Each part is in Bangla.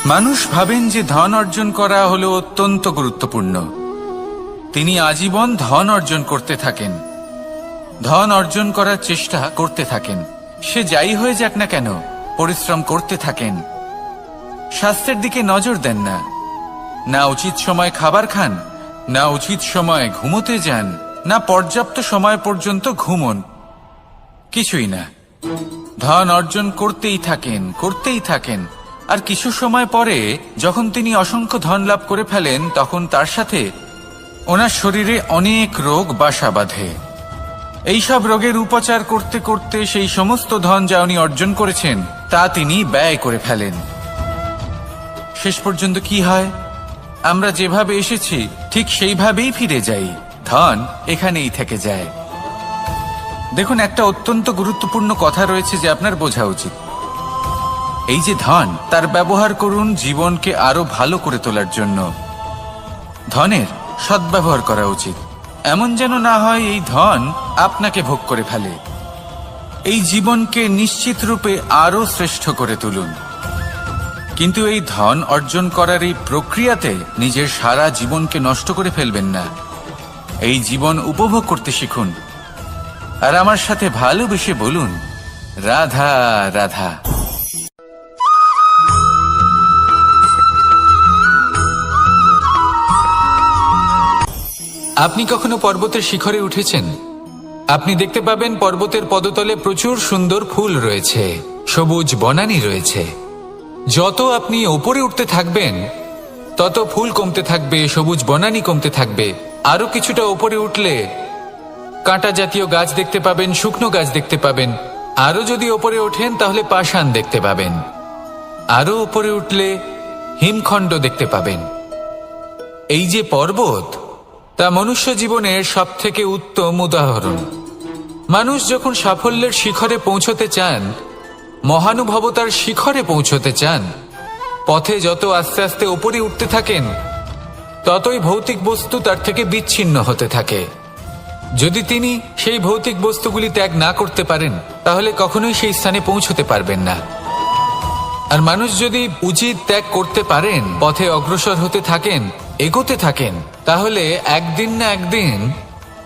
মানুষ ভাবেন যে ধন অর্জন করা হলো অত্যন্ত গুরুত্বপূর্ণ। তিনি আজীবন ধন অর্জন করতে থাকেন, ধন অর্জন করার চেষ্টা করতে থাকেন। সে যাই হয়ে যাক না কেন, পরিশ্রম করতে থাকেন। স্বাস্থ্যের দিকে নজর দেন না, না উচিত সময় খাবার খান, না উচিত সময় ঘুমোতে যান, না পর্যাপ্ত সময় পর্যন্ত ঘুমন, কিছুই না। ধন অর্জন করতেই থাকেন, করতেই থাকেন। আর কিছু সময় পরে যখন তিনি অসংখ্য ধন লাভ করে ফেলেন, তখন তার সাথে ওনার শরীরে অনেক রোগ বাসা বাঁধে। এইসব রোগের উপচার করতে করতে সেই সমস্ত ধন যা উনি অর্জন করেছেন তা তিনি ব্যয় করে ফেলেন। শেষ পর্যন্ত কি হয়? আমরা যেভাবে এসেছি ঠিক সেইভাবেই ফিরে যাই, ধন এখানেই থেকে যায়। দেখুন, একটা অত্যন্ত গুরুত্বপূর্ণ কথা রয়েছে যে আপনার বোঝা উচিত। এই যে ধন, তার ব্যবহার করুন জীবনকে আরো ভালো করে তোলার জন্য। ধনের সদ্ব্যবহার করা উচিত, এমন যেন না হয় এই ধন আপনাকে ভোগ করে ফেলে। এই জীবনকে নিশ্চিত রূপে আরো শ্রেষ্ঠ করে তুলুন। কিন্তু এই ধন অর্জন করার এই প্রক্রিয়াতে নিজের সারা জীবনকে নষ্ট করে ফেলবেন না। এই জীবন উপভোগ করতে শিখুন, আর আমার সাথে ভালোবেসে বলুন, রাধা রাধা। আপনি কখনো পর্বতের শিখরে উঠেছেন? আপনি দেখতে পাবেন পর্বতের পদতলে প্রচুর সুন্দর ফুল রয়েছে, সবুজ বনানী রয়েছে। যত আপনি ওপরে উঠতে থাকবেন তত ফুল কমতে থাকবে, সবুজ বনানী কমতে থাকবে। আরো কিছুটা ওপরে উঠলে কাঁটা জাতীয় গাছ দেখতে পাবেন, শুকনো গাছ দেখতে পাবেন। আরো যদি ওপরে ওঠেন তাহলে পাষাণ দেখতে পাবেন। আরো ওপরে উঠলে হিমখণ্ড দেখতে পাবেন। এই যে পর্বত, তা মনুষ্য জীবনের সবথেকে উত্তম উদাহরণ। মানুষ যখন সাফল্যের শিখরে পৌঁছতে চান, মহানুভবতার শিখরে পৌঁছতে চান, পথে যত আস্তে আস্তে উপরে উঠতে থাকেন ততই ভৌতিক বস্তু তার থেকে বিচ্ছিন্ন হতে থাকে। যদি তিনি সেই ভৌতিক বস্তুগুলি ত্যাগ না করতে পারেন তাহলে কখনোই সেই স্থানে পৌঁছতে পারবেন না। আর মানুষ যদি উচিত ত্যাগ করতে পারেন, পথে অগ্রসর হতে থাকেন, এগোতে থাকেন, তাহলে একদিন না একদিন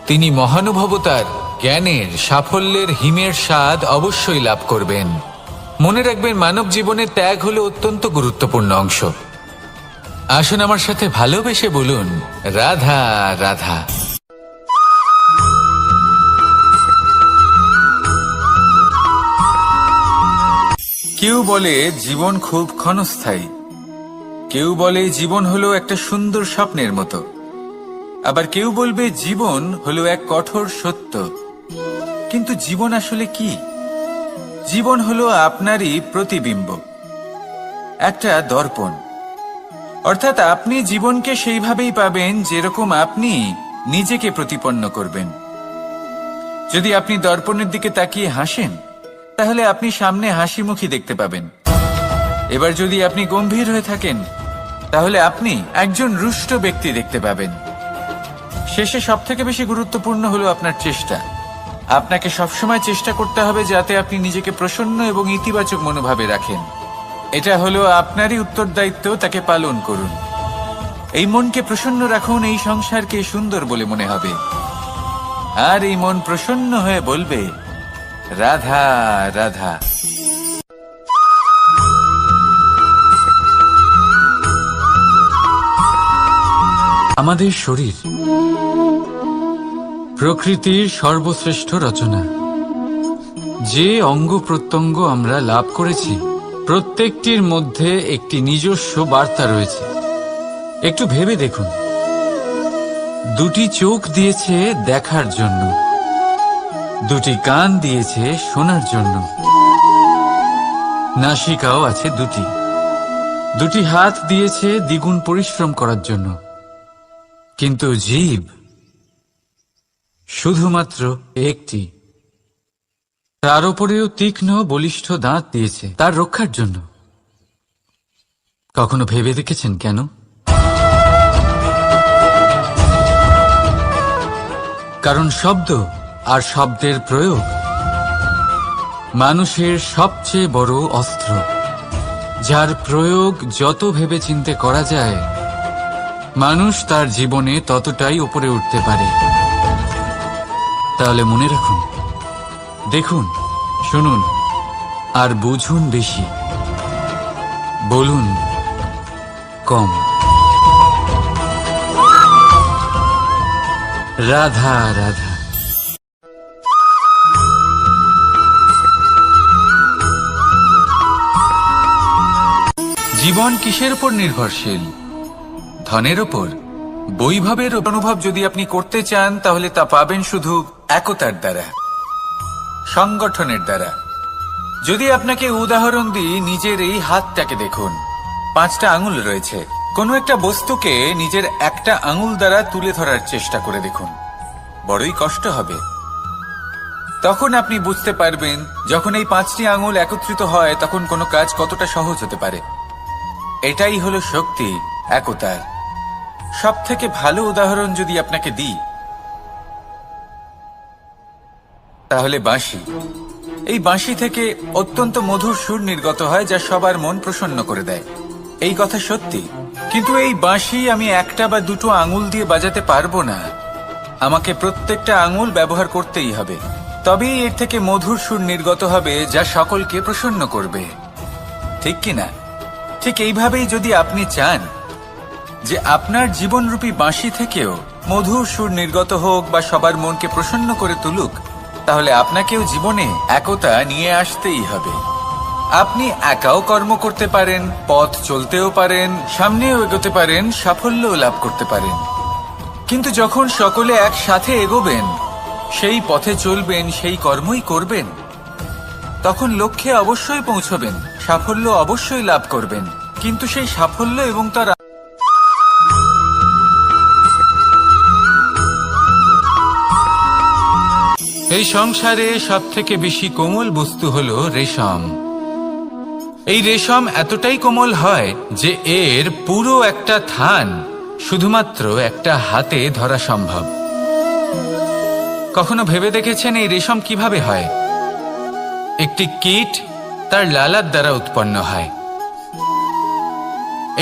তিনি মহানুভবতার, জ্ঞানের, সাফল্যের হিমের স্বাদ অবশ্যই লাভ করবেন। মনে রাখবেন, মানব জীবনে ত্যাগ হলো অত্যন্ত গুরুত্বপূর্ণ অংশ। আসুন আমার সাথে ভালোবেসে বলুন, রাধা রাধা। কেউ বলে জীবন খুব ক্ষণস্থায়ী, কেউ বলে জীবন হলো একটা সুন্দর স্বপ্নের মতো, আবার কেউ বলবে জীবন হলো এক কঠোর সত্য। কিন্তু জীবন আসলে কি? জীবন হলো আপনারই প্রতিবিম্ব, একটা দর্পণ। অর্থাৎ আপনি জীবনকে সেইভাবেই পাবেন যেরকম আপনি নিজেকে প্রতিপন্ন করবেন। যদি আপনি দর্পণের দিকে তাকিয়ে হাসেন, তাহলে আপনি সামনে হাসি মুখী দেখতে পাবেন। এবার যদি আপনি গম্ভীর হয়ে থাকেন, তাহলে আপনি একজন রুষ্ট ব্যক্তি দেখতে পাবেন। শেষে সবথেকে বেশি গুরুত্বপূর্ণ হলো আপনার চেষ্টা। আপনাকে সবসময় চেষ্টা করতে হবে যাতে আপনি নিজেকে প্রসন্ন এবং ইতিবাচক মনোভাবে রাখেন। এটা হলো আপনারই উত্তরদায়িত্ব, তাকে পালন করুন। এই মনকে প্রসন্ন রাখুন, এই সংসারকে সুন্দর বলে মনে হবে। আর এই মন প্রসন্ন হয়ে বলবে, রাধা রাধা। আমাদের শরীর প্রকৃতির সর্বশ্রেষ্ঠ রচনা। যে অঙ্গ প্রত্যঙ্গ আমরা লাভ করেছি, প্রত্যেকটির মধ্যে একটি নিজস্ব বার্তা রয়েছে। একটু ভেবে দেখুন, দুটি চোখ দিয়েছে দেখার জন্য, দুটি কান দিয়েছে শোনার জন্য, নাসিকাও আছে দুটি, দুটি হাত দিয়েছে দ্বিগুণ পরিশ্রম করার জন্য। কিন্তু জীব শুধুমাত্র একটি। তার উপরেও তীক্ষ্ণ বলিষ্ঠ দাঁত দিয়েছে তার রক্ষার জন্য। কখনো ভেবে দেখেছেন কেন? কারণ শব্দ আর শব্দের প্রয়োগ মানুষের সবচেয়ে বড় অস্ত্র। যার প্রয়োগ যত ভেবেচিন্তে করা যায়, মানুষ তার জীবনে ততটাই উপরে উঠতে পারে। তাহলে মনে রাখুন, দেখুন, শুনুন আর বুঝুন বেশি, বলুন কম। রাধা রাধা। জীবন কিসের উপর নির্ভরশীল? ধনের উপর। বৈভবের অনুভব যদি আপনি করতে চান, তাহলে তা পাবেন শুধু একতার দ্বারা, সংগঠনের দ্বারা। যদি আপনাকে উদাহরণ দিই, নিজের এই হাতটাকে দেখুন, 5টা আঙুল রয়েছে। কোনো একটা বস্তুকে নিজের একটা আঙুল দ্বারা তুলে ধরার চেষ্টা করে দেখুন, বড়ই কষ্ট হবে। তখন আপনি বুঝতে পারবেন, যখন এই 5টি আঙুল একত্রিত হয়, তখন কোনো কাজ কতটা সহজ হতে পারে। এটাই হলো শক্তি একতার। সব থেকে ভালো উদাহরণ যদি আপনাকে দিই, তাহলে বাঁশি। এই বাঁশি থেকে অত্যন্ত মধুর সুর নির্গত হয়, যা সবার মন প্রসন্ন করে দেয়। এই কথা সত্যি। কিন্তু এই বাঁশি আমি একটা বা দুটো আঙুল দিয়ে বাজাতে পারবো না। আমাকে প্রত্যেকটা আঙুল ব্যবহার করতেই হবে, তবেই এর থেকে মধুর সুর নির্গত হবে, যা সকলকে প্রসন্ন করবে। ঠিক কিনা? ঠিক এইভাবেই যদি আপনি চান যে আপনার জীবনরূপী বাঁশি থেকেও মধুর সুর নির্গত হোক বা সবার মনকে প্রসন্ন করে তুলুক, তাহলে আপনাকেও জীবনে একতা নিয়ে আসতেই হবে। আপনি একাও কর্ম করতে পারেন, পথ চলতেও পারেন, সামনেও এগোতে পারেন, সাফল্যও লাভ করতে পারেন। কিন্তু যখন সকলে একসাথে এগোবেন, সেই পথে চলবেন, সেই কর্মই করবেন, তখন লক্ষ্যে অবশ্যই পৌঁছবেন, সাফল্য অবশ্যই লাভ করবেন। কিন্তু সেই সাফল্য এবং তার এই সংসারে সবথেকে বেশি কোমল বস্তু হলো রেশম। এই রেশম এতটাই কোমল হয় যে এর পুরো একটা থান শুধুমাত্র একটা হাতে ধরা সম্ভব। কখনো ভেবে দেখেছেন এই রেশম কিভাবে হয়? একটি কীট তার লালার দ্বারা উৎপন্ন হয়।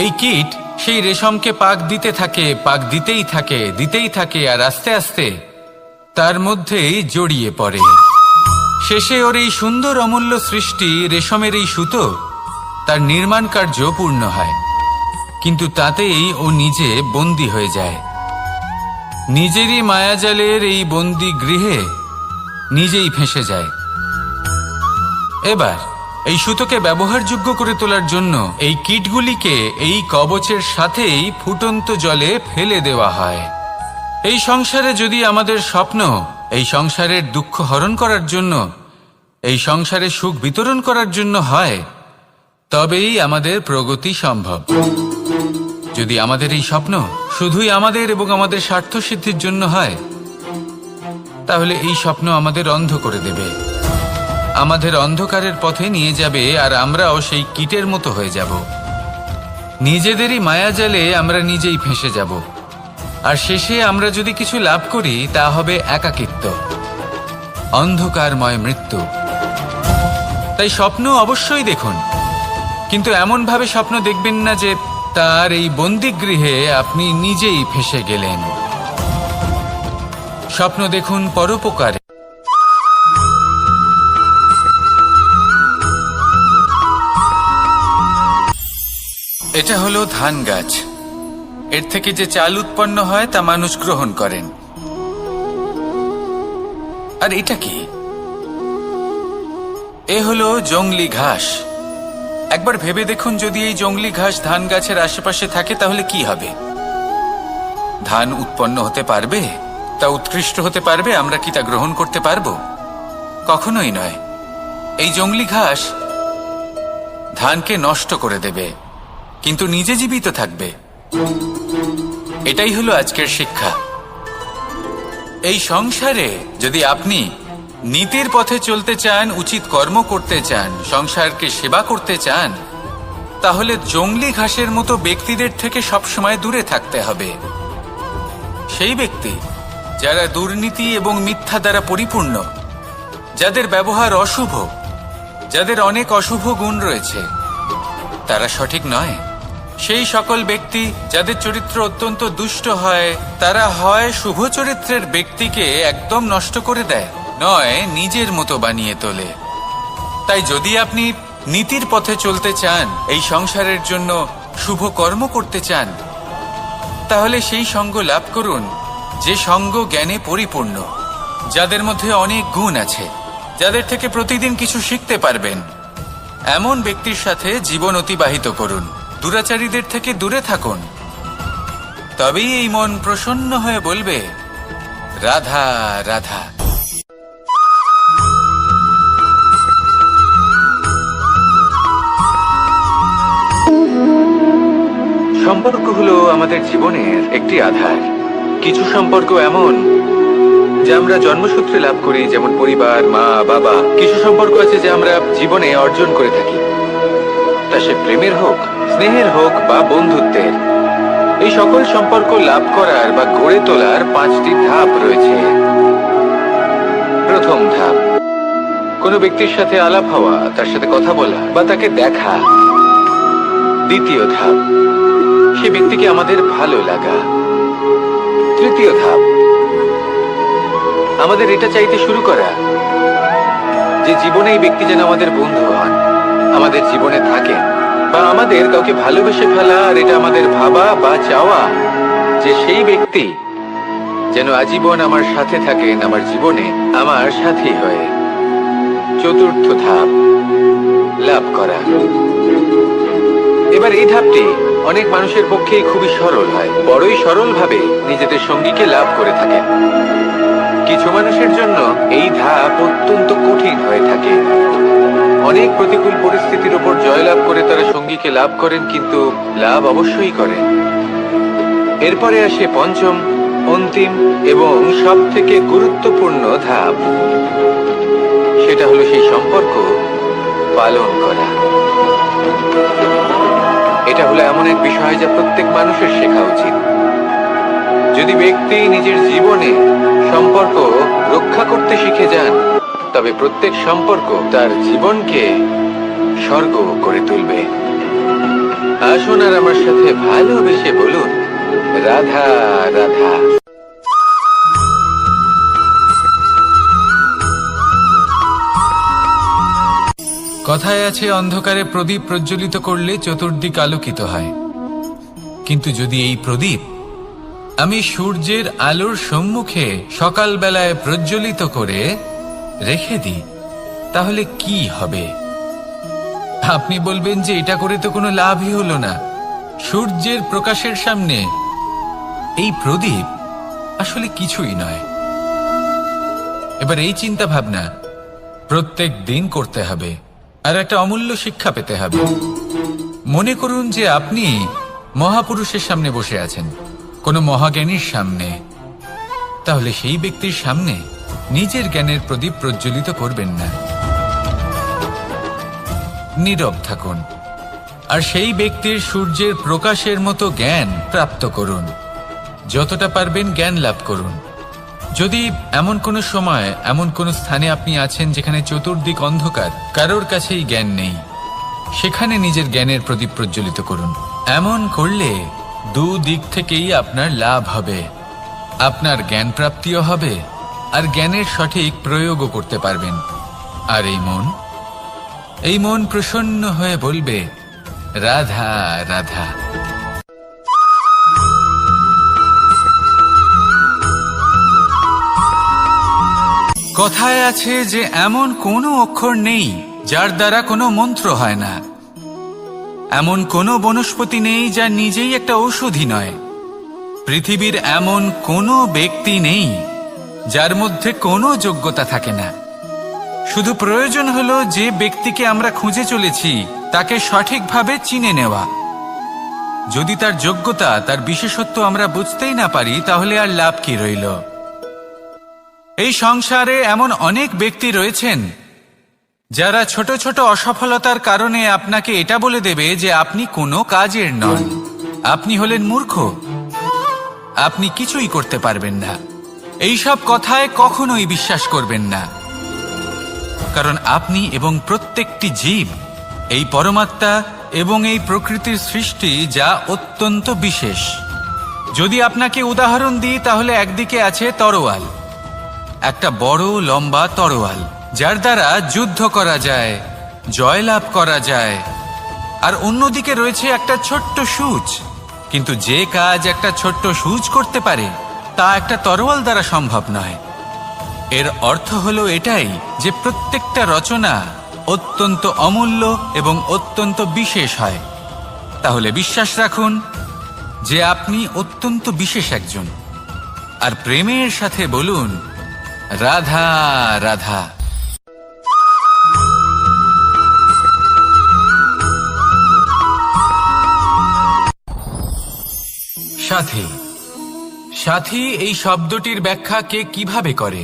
এই কীট সেই রেশমকে পাক দিতে থাকে, পাক দিতেই থাকে, আর আস্তে আস্তে তার মধ্যেই জড়িয়ে পড়ে। শেষে ওর এই সুন্দর অমূল্য সৃষ্টি রেশমের এই সুতো, তার নির্মাণ কার্য পূর্ণ হয়। কিন্তু তাতেই ও নিজে বন্দী হয়ে যায়। নিজেরই মায়াজালের এই বন্দী গৃহে নিজেই ফেঁসে যায়। এবার এই সুতোকে ব্যবহারযোগ্য করে তোলার জন্য এই কীটগুলিকে এই কবচের সাথেই ফুটন্ত জলে ফেলে দেওয়া হয়। এই সংসারে যদি আমাদের স্বপ্ন এই সংসারের দুঃখ হরণ করার জন্য, এই সংসারে সুখ বিতরণ করার জন্য হয়, তবেই আমাদের প্রগতি সম্ভব। যদি আমাদের এই স্বপ্ন শুধুই আমাদের এবং আমাদের স্বার্থ সিদ্ধির জন্য হয়, তাহলে এই স্বপ্ন আমাদের অন্ধ করে দেবে, আমাদের অন্ধকারের পথে নিয়ে যাবে, আর আমরাও সেই কীটের মতো হয়ে যাব। নিজেদেরই মায়াজালে আমরা নিজেই ফেঁসে যাব, আর শেষে আমরা যদি কিছু লাভ করি, তা হবে একাকিত্ব, অন্ধকারময় মৃত্যু। তাই স্বপ্ন অবশ্যই দেখুন, কিন্তু এমনভাবে স্বপ্ন দেখবেন না যে তার এই বন্দিগৃহে আপনি নিজেই ফেঁসে গেলেন। স্বপ্ন দেখুন পরোপকারে। এটা হলো ধান গাছ। এর থেকে যে চাল উৎপন্ন হয় তা মানুষ গ্রহণ করেন। আর এটা কি? এ হলো জংলি ঘাস। একবার ভেবে দেখুন, যদি এই জংলি ঘাস ধান গাছের আশেপাশে থাকে, তাহলে কি হবে? ধান উৎপন্ন হতে পারবে? তা উৎকৃষ্ট হতে পারবে? আমরা কি তা গ্রহণ করতে পারবো? কখনোই নয়। এই জংলি ঘাস ধানকে নষ্ট করে দেবে, কিন্তু নিজে জীবিত থাকবে। এটাই হলো আজকের শিক্ষা। এই সংসারে যদি আপনি নীতির পথে চলতে চান, উচিত কর্ম করতে চান, সংসারকে সেবা করতে চান, তাহলে জংলি ঘাসের মতো ব্যক্তিদের থেকে সবসময় দূরে থাকতে হবে। সেই ব্যক্তি যারা দুর্নীতি এবং মিথ্যা দ্বারা পরিপূর্ণ, যাদের ব্যবহার অশুভ, যাদের অনেক অশুভ গুণ রয়েছে, তারা সঠিক নয়। সেই সকল ব্যক্তি যাদের চরিত্র অত্যন্ত দুষ্ট হয়, তারা হয় শুভ চরিত্রের ব্যক্তিকে একদম নষ্ট করে দেয়, নয় নিজের মতো বানিয়ে তোলে। তাই যদি আপনি নীতির পথে চলতে চান, এই সংসারের জন্য শুভ কর্ম করতে চান, তাহলে সেই সঙ্গ লাভ করুন যে সঙ্গ জ্ঞানে পরিপূর্ণ, যাদের মধ্যে অনেক গুণ আছে, যাদের থেকে প্রতিদিন কিছু শিখতে পারবেন। এমন ব্যক্তির সাথে জীবন অতিবাহিত করুন, দুরাচারীদের থেকে দূরে থাকুন। তবেই এই মন প্রসন্ন হয়ে বলবে, রাধা রাধা। সম্পর্ক হলো আমাদের জীবনের একটি আধার। কিছু সম্পর্ক এমন যা আমরা জন্মসূত্রে লাভ করি, যেমন পরিবার, মা, বাবা। কিছু সম্পর্ক আছে যা আমরা জীবনে অর্জন করে থাকি, তা সে প্রেমের হোক, স্নেহের হোক বা বন্ধুত্বের। এই সকল সম্পর্ক লাভ করার বা গড়ে তোলার 5টি ধাপ রয়েছে। প্রথম ধাপ, কোনো ব্যক্তির সাথে আলাপ হওয়া, তার সাথে কথা বলা বা তাকে দেখা। দ্বিতীয় ধাপ, সে ব্যক্তিকে আমাদের ভালো লাগা। তৃতীয় ধাপ, আমাদের এটা চাইতে শুরু করা যে জীবনে এই ব্যক্তি যেন আমাদের বন্ধু হন, আমাদের জীবনে থাকেন, বা আমাদের কাউকে ভালোবেসে ফেলা। আর এটা আমাদের ভাবা বা চাওয়া যে সেই ব্যক্তি যেন আজীবন আমার সাথে থাকেন, আমার জীবনে আমার সাথী হয়ে। চতুর্থ ধাপ, লাভ করা। এবার এই ধাপটি অনেক মানুষের পক্ষেই খুবই সরল হয়, বড়ই সরল ভাবে নিজেদের সঙ্গীকে লাভ করে থাকেন। কিছু মানুষের জন্য এই ধাপ অত্যন্ত কঠিন হয়ে থাকে। অনেক প্রতিকূল পরিস্থিতির উপর জয়লাভ করে তারা সঙ্গীকে লাভ করেন, কিন্তু লাভ অবশ্যই করেন। এরপরে আসে পঞ্চম, অন্তিম এবং সব থেকে গুরুত্বপূর্ণ ধাপ। সেটা হলো সেই সম্পর্ক পালন করা। এটা হলো এমন এক বিষয় যা প্রত্যেক মানুষের শেখা উচিত। যদি ব্যক্তি নিজের জীবনে সম্পর্ক রক্ষা করতে শিখে যান, তবে প্রত্যেক সম্পর্ক তার জীবনকে স্বর্গ করে তুলবে। আসুন আর আমার সাথে ভালোবেসে বলুন, রাধা রাধা। কথায় আছে, অন্ধকারে প্রদীপ প্রজ্বলিত করলে চতুর্দিক আলোকিত হয়। কিন্তু যদি এই প্রদীপ আমি সূর্যের আলোর সম্মুখে সকালবেলায় প্রজ্বলিত করে রেখে দিই, তাহলে কি হবে? আপনি বলবেন যে এটা করে তো কোনো লাভই হলো না। সূর্যের প্রকাশের সামনে এই প্রদীপ আসলে কিছুই নয়। এবার এই চিন্তা ভাবনা প্রত্যেক দিন করতে হবে, আর একটা অমূল্য শিক্ষা পেতে হবে। মনে করুন যে আপনি মহাপুরুষের সামনে বসে আছেন, কোনো মহাজ্ঞানীর সামনে। তাহলে সেই ব্যক্তির সামনে নিজের জ্ঞানের প্রদীপ প্রজ্বলিত করবেন না, নীরব থাকুন। আর সেই ব্যক্তির সূর্যের প্রকাশের মতো জ্ঞান প্রাপ্ত করুন। যতটা পারবেন জ্ঞান লাভ করুন। যদি এমন কোনো সময়, এমন কোনো স্থানে আপনি আছেন যেখানে চতুর্দিক অন্ধকার, কারোর কাছেই জ্ঞান নেই, সেখানে নিজের জ্ঞানের প্রদীপ প্রজ্বলিত করুন। এমন করলে দুদিক থেকেই আপনার লাভ হবে। আপনার জ্ঞান প্রাপ্তিও হবে, আর জ্ঞানের সঠিক প্রয়োগও করতে পারবেন। আর এই মন প্রসন্ন হয়ে বলবে, রাধা রাধা। কথায় আছে যে এমন কোনো অক্ষর নেই যার দ্বারা কোনো মন্ত্র হয় না। এমন কোনো বনস্পতি নেই যা নিজেই একটা ঔষধি নয়। পৃথিবীর এমন কোনো ব্যক্তি নেই যার মধ্যে কোনো যোগ্যতা থাকে না। শুধু প্রয়োজন হলো যে ব্যক্তিকে আমরা খুঁজে চলেছি তাকে সঠিকভাবে চিনে নেওয়া। যদি তার যোগ্যতা, তার বিশেষত্ব আমরা বুঝতেই না পারি, তাহলে আর লাভ কি রইল? এই সংসারে এমন অনেক ব্যক্তি রয়েছেন যারা ছোট ছোট অসফলতার কারণে আপনাকে এটা বলে দেবে যে আপনি কোনো কাজের নন, আপনি হলেন মূর্খ, আপনি কিছুই করতে পারবেন না। এইসব কথায় কখনোই বিশ্বাস করবেন না, কারণ আপনি এবং প্রত্যেকটি জীব এই পরমাত্মা এবং এই প্রকৃতির সৃষ্টি যা অত্যন্ত বিশেষ। যদি আপনাকে উদাহরণ দিই তাহলে একদিকে আছে তরোয়াল, একটা বড় লম্বা তরোয়াল যার দ্বারা যুদ্ধ করা যায়, জয়লাভ করা যায়। আর অন্যদিকে রয়েছে একটা ছোট্ট সূচ, কিন্তু যে কাজ একটা ছোট্ট সূচ করতে পারে তা একটা তরোয়াল দ্বারা সম্ভব নয়। এর অর্থ হলো এটাই যে প্রত্যেকটা রচনা অত্যন্ত অমূল্য এবং অত্যন্ত বিশেষ হয়। তাহলে বিশ্বাস রাখুন যে আপনি অত্যন্ত বিশেষ একজন, আর প্রেমের সাথে বলুন রাধা রাধা। সাথী, সাথী এই শব্দটির ব্যাখ্যা কে কিভাবে করে?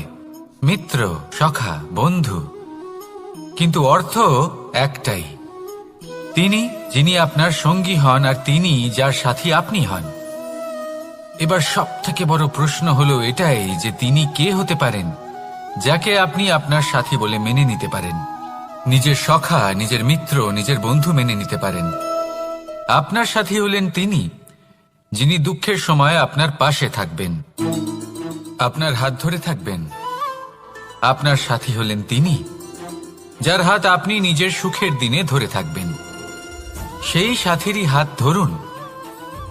মিত্র, সখা, বন্ধু। কিন্তু অর্থ একটাই, তিনি যিনি আপনার সঙ্গী হন আর তিনি যার সাথী আপনি হন। এবার সব থেকে বড় প্রশ্ন হলো এটাই যে তিনি কে হতে পারেন যাকে আপনি আপনার সাথী বলে মেনে নিতে পারেন, নিজের সখা, নিজের মিত্র, নিজের বন্ধু মেনে নিতে পারেন। আপনার সাথী হলেন তিনি যিনি দুঃখের সময় আপনার পাশে থাকবেন, আপনার হাত ধরে থাকবেন। আপনার সাথী হলেন তিনি যার হাত আপনি নিজের সুখের দিনে ধরে থাকবেন। সেই সাথীরই হাত ধরুন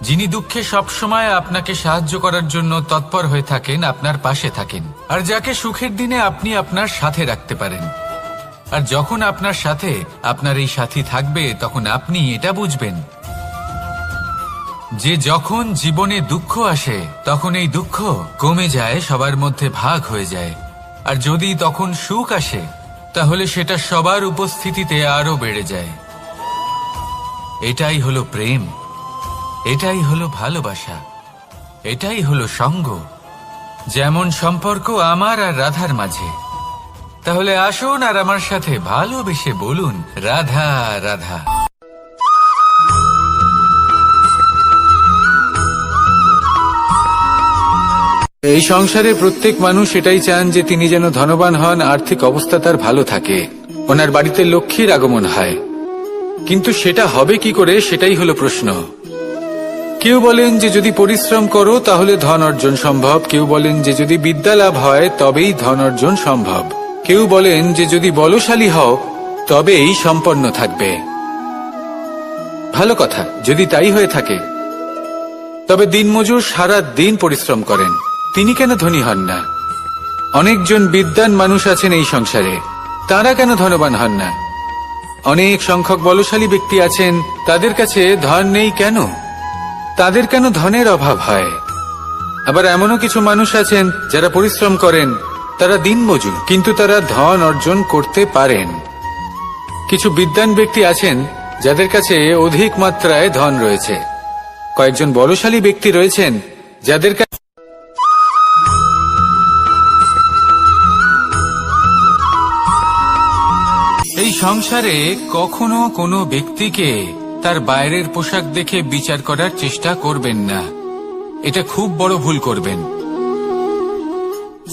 যিনি দুঃখে সবসময় আপনাকে সাহায্য করার জন্য তৎপর হয়ে থাকেন, আপনার পাশে থাকেন, আর যাকে সুখের দিনে আপনি আপনার সাথে রাখতে পারেন। আর যখন আপনার সাথে আপনার এই সাথী থাকবে তখন আপনি এটা বুঝবেন যে যখন জীবনে দুঃখ আসে তখন এই দুঃখ কমে যায়, সবার মধ্যে ভাগ হয়ে যায়। আর যদি তখন সুখ আসে তাহলে সেটা সবার উপস্থিতিতে আরো বেড়ে যায়। এটাই হলো প্রেম, এটাই হলো ভালোবাসা, এটাই হলো সঙ্গ, যেমন সম্পর্ক আমার আর রাধার মাঝে। তাহলে আসুন আর আমার সাথে ভালোবেসে বলুন রাধা রাধা। এই সংসারে প্রত্যেক মানুষ এটাই চান যে তিনি যেন ধনবান হন, আর্থিক অবস্থা তার ভালো থাকে, ওনার বাড়িতে লক্ষ্মীর আগমন হয়। কিন্তু সেটা হবে কি করে, সেটাই হলো প্রশ্ন। কেউ বলেন যে যদি পরিশ্রম করো তাহলে ধন অর্জন সম্ভব, কেউ বলেন যে যদি বিদ্যা লাভ হয় তবেই ধন অর্জন সম্ভব, কেউ বলেন যে যদি বলশালী হও তবেই সম্পন্ন থাকবে। ভালো কথা, যদি তাই হয়ে থাকে তবে দিনমজুর সারা দিন পরিশ্রম করেন, তিনি কেন ধনী হন না? অনেকজন বিদ্বান মানুষ আছেন এই সংসারে, তারা কেন ধনবান হন না? অনেক সংখ্যক বলশালী ব্যক্তি আছেন, তাদের কাছে ধন নেই কেন? তাদের কেন ধনের অভাব হয়? আবার এমনও কিছু মানুষ আছেন যারা পরিশ্রম করেন, তারা দিনমজুর, কিন্তু তারা ধন অর্জন করতে পারেন। কিছু বিদ্বান ব্যক্তি আছেন যাদের কাছে অধিক মাত্রায় ধন রয়েছে, কয়েকজন বলশালী ব্যক্তি রয়েছেন যাদের কাছে এই সংসারে কখনো কোনো ব্যক্তিকে তার বাইরের পোশাক দেখে বিচার করার চেষ্টা করবেন না, এটা খুব বড় ভুল করবেন।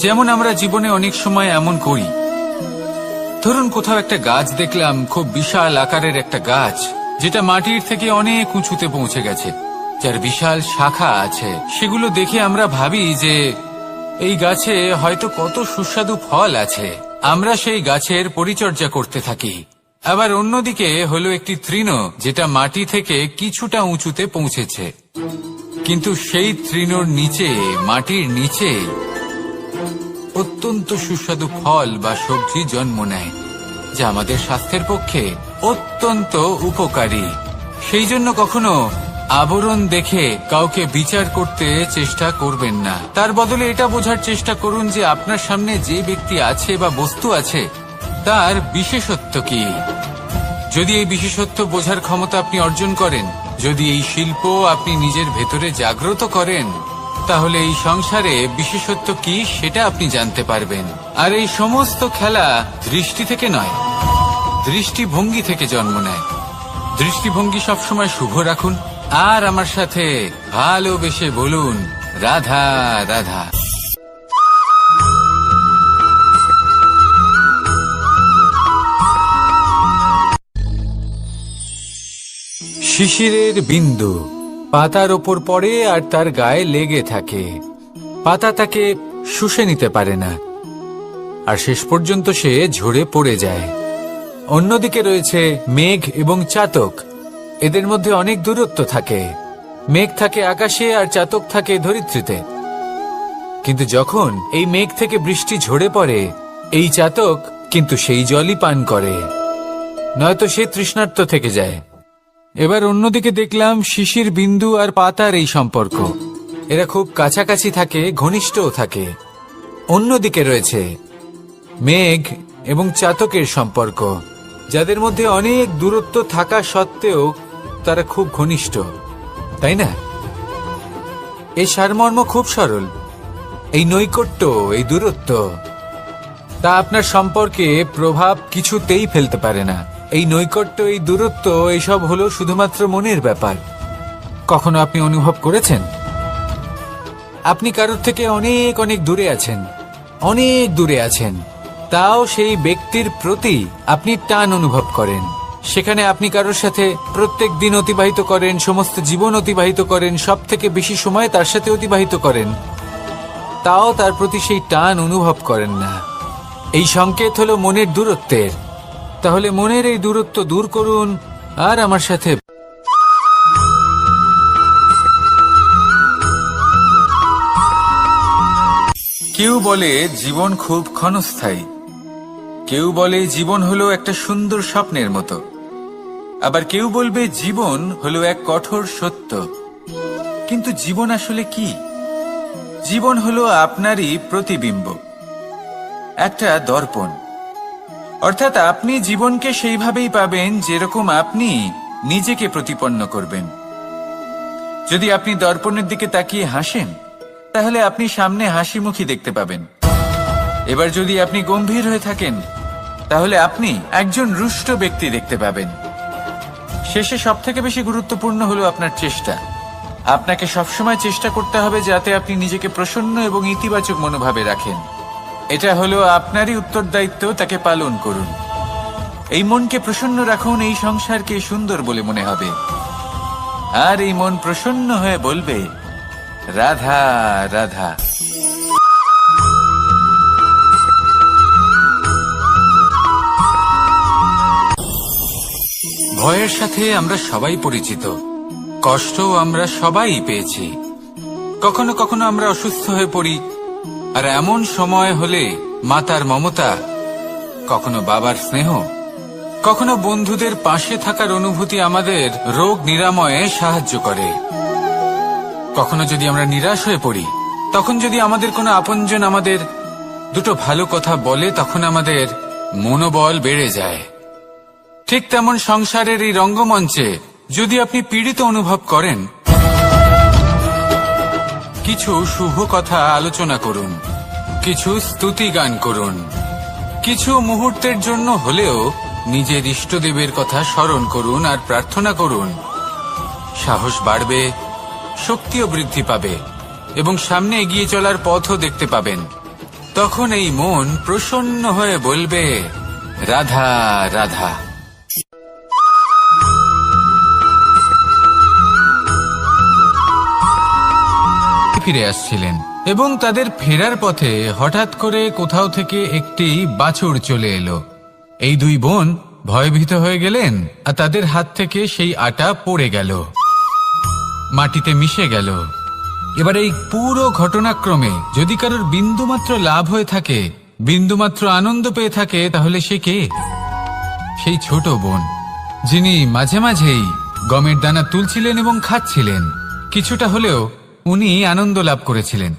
যেমন আমরা জীবনে অনেক সময় এমন করি, ধরুন কোথাও একটা গাছ দেখলাম, খুব বিশাল আকারের একটা গাছ যেটা মাটির থেকে অনেক উঁচুতে পৌঁছে গেছে, যার বিশাল শাখা আছে। সেগুলো দেখে আমরা ভাবি যে এই গাছে হয়তো কত সুস্বাদু ফল আছে, আমরা সেই গাছের পরিচর্যা করতে থাকি। আবার অন্যদিকে হলো একটি তৃণ যেটা মাটি থেকে কিছুটা উঁচুতে পৌঁছেছে, কিন্তু সেই তৃণর নিচে, মাটির নিচে অত্যন্ত সুস্বাদু ফল বা সবজি জন্ম নেয়, যা আমাদের স্বাস্থ্যের পক্ষে অত্যন্ত উপকারী। সেই জন্য কখনো আবরণ দেখে কাউকে বিচার করতে চেষ্টা করবেন না, তার বদলে এটা বোঝার চেষ্টা করুন যে আপনার সামনে যে ব্যক্তি আছে বা বস্তু আছে তার বিশেষত্ব কি। যদি এই বিশেষত্ব বোঝার ক্ষমতা আপনি অর্জন করেন, যদি এই শিল্প আপনি নিজের ভেতরে জাগ্রত করেন, তাহলে এই সংসারে বিশেষত্ব কি সেটা আপনি জানতে পারবেন। আর এই সমস্ত খেলা দৃষ্টি থেকে নয়, দৃষ্টিভঙ্গি থেকে জন্ম নেয়। দৃষ্টিভঙ্গি সবসময় শুভ রাখুন আর আমার সাথে ভালোবেসে বলুন রাধা রাধা। শিশিরের বিন্দু পাতার ওপর পড়ে আর তার গায়ে লেগে থাকে। পাতা তাকে শুষে নিতে পারে না, আর শেষ পর্যন্ত সে ঝরে পড়ে যায়। অন্যদিকে রয়েছে মেঘ এবং চাতক। এদের মধ্যে অনেক দূরত্ব থাকে। মেঘ থাকে আকাশে আর চাতক থাকে ধরিত্রীতে। কিন্তু যখন এই মেঘ থেকে বৃষ্টি ঝরে পড়ে, এই চাতক কিন্তু সেই জলই পান করে, নয়তো সে তৃষ্ণার্ত থেকে যায়। এবার অন্যদিকে দেখলাম শিশির বিন্দু আর পাতার এই সম্পর্ক। এরা খুব কাছাকাছি থাকে, ঘনিষ্ঠও থাকে। অন্যদিকে রয়েছে মেঘ এবং চাতকের সম্পর্ক, যাদের মধ্যে অনেক দূরত্ব থাকা সত্ত্বেও তারা খুব ঘনিষ্ঠ, তাই না? এই সারমর্ম খুব সরল। এই নৈকট্য, এই দূরত্ব, তা আপনার সম্পর্কে প্রভাব কিছুতেই ফেলতে পারে না। এই নৈকট্য, এই দূরত্ব, এইসব হলো শুধুমাত্র মনের ব্যাপার। কখনো আপনি অনুভব করেছেন আপনি কারোর থেকে অনেক অনেক দূরে আছেন, অনেক দূরে আছেন, তাও সেই ব্যক্তির প্রতি আপনি টান অনুভব করেন। সেখানে আপনি কারোর সাথে প্রত্যেক দিন অতিবাহিত করেন, সমস্ত জীবন অতিবাহিত করেন, সব থেকে বেশি সময় তার সাথে অতিবাহিত করেন, তাও তার প্রতি সেই টান অনুভব করেন না। এই সংকেত হলো মনের দূরত্বের। তাহলে মনের এই দূরত্ব দূর করুন আর আমার সাথে। কেউ বলে জীবন খুব ক্ষণস্থায়ী, কেউ বলে জীবন হলো একটা সুন্দর স্বপ্নের মতো, আবার কেউ বলবে জীবন হলো এক কঠোর সত্য। কিন্তু জীবন আসলে কি? জীবন হলো আপনারই প্রতিবিম্ব, একটা দর্পণ। অর্থাৎ আপনি জীবনকে সেইভাবেই পাবেন যেরকম আপনি নিজেকে প্রতিপন্ন করবেন। যদি আপনি দর্পণের দিকে তাকিয়ে হাসেন, তাহলে আপনি সামনে হাসি মুখী দেখতে পাবেন। এবার যদি আপনি গম্ভীর হয়ে থাকেন, তাহলে আপনি একজন রুষ্ট ব্যক্তি দেখতে পাবেন। শেষে সবথেকে বেশি গুরুত্বপূর্ণ হলো আপনার চেষ্টা। আপনাকে সবসময় চেষ্টা করতে হবে যাতে আপনি নিজেকে প্রসন্ন এবং ইতিবাচক মনোভাবে রাখেন। এটা হলো আপনারই উত্তরদায়িত্ব, তাকে পালন করুন। এই মনকে প্রসন্ন রাখুন, এই সংসারকে সুন্দর বলে মনে হবে। আর এই মন প্রসন্ন হয়ে বলবে, রাধা রাধা। ভয়ের সাথে আমরা সবাই পরিচিত, কষ্টও আমরা সবাই পেয়েছি। কখনো কখনো আমরা অসুস্থ হয়ে পড়ি, আর এমন সময় হলে মাতার মমতা, কখনো বাবার স্নেহ, কখনো বন্ধুদের পাশে থাকার অনুভূতি আমাদের রোগ নিরাময়ে সাহায্য করে। কখনো যদি আমরা নিরাশ হয়ে পড়ি, তখন যদি আমাদের কোনো আপনজন আমাদের দুটো ভালো কথা বলে, তখন আমাদের মনোবল বেড়ে যায়। ঠিক তেমন সংসারের এই রঙ্গমঞ্চে যদি আপনি পীড়িত অনুভব করেন, কিছু শুভ কথা আলোচনা করুন, কিছু স্তুতি গান করুন, কিছু মুহূর্তের জন্য হলেও নিজের ইষ্টদেবের কথা স্মরণ করুন আর প্রার্থনা করুন। সাহস বাড়বে, শক্তিও বৃদ্ধি পাবে এবং সামনে এগিয়ে চলার পথও দেখতে পাবেন। তখন এই মন প্রসন্ন হয়ে বলবে, রাধা রাধা। ফিরে আসছিলেন এবং তাদের ফেরার পথে হঠাৎ করে কোথাও থেকে একটি বাছুর চলে এলো। এই দুই বোন ভয়ভীত হয়ে গেলেন আর তাদের হাত থেকে সেই আটা পড়ে গেল, মাটিতে মিশে গেল। এবার এই পুরো ঘটনাক্রমে যদি কারোর বিন্দুমাত্র লাভ হয়ে থাকে, বিন্দুমাত্র আনন্দ পেয়ে থাকে, তাহলে সে কে? সেই ছোট বোন, যিনি মাঝে মাঝেই গমের দানা তুলছিলেন এবং খাচ্ছিলেন। কিছুটা হলেও উনি আনন্দ লাভ করেছিলেন।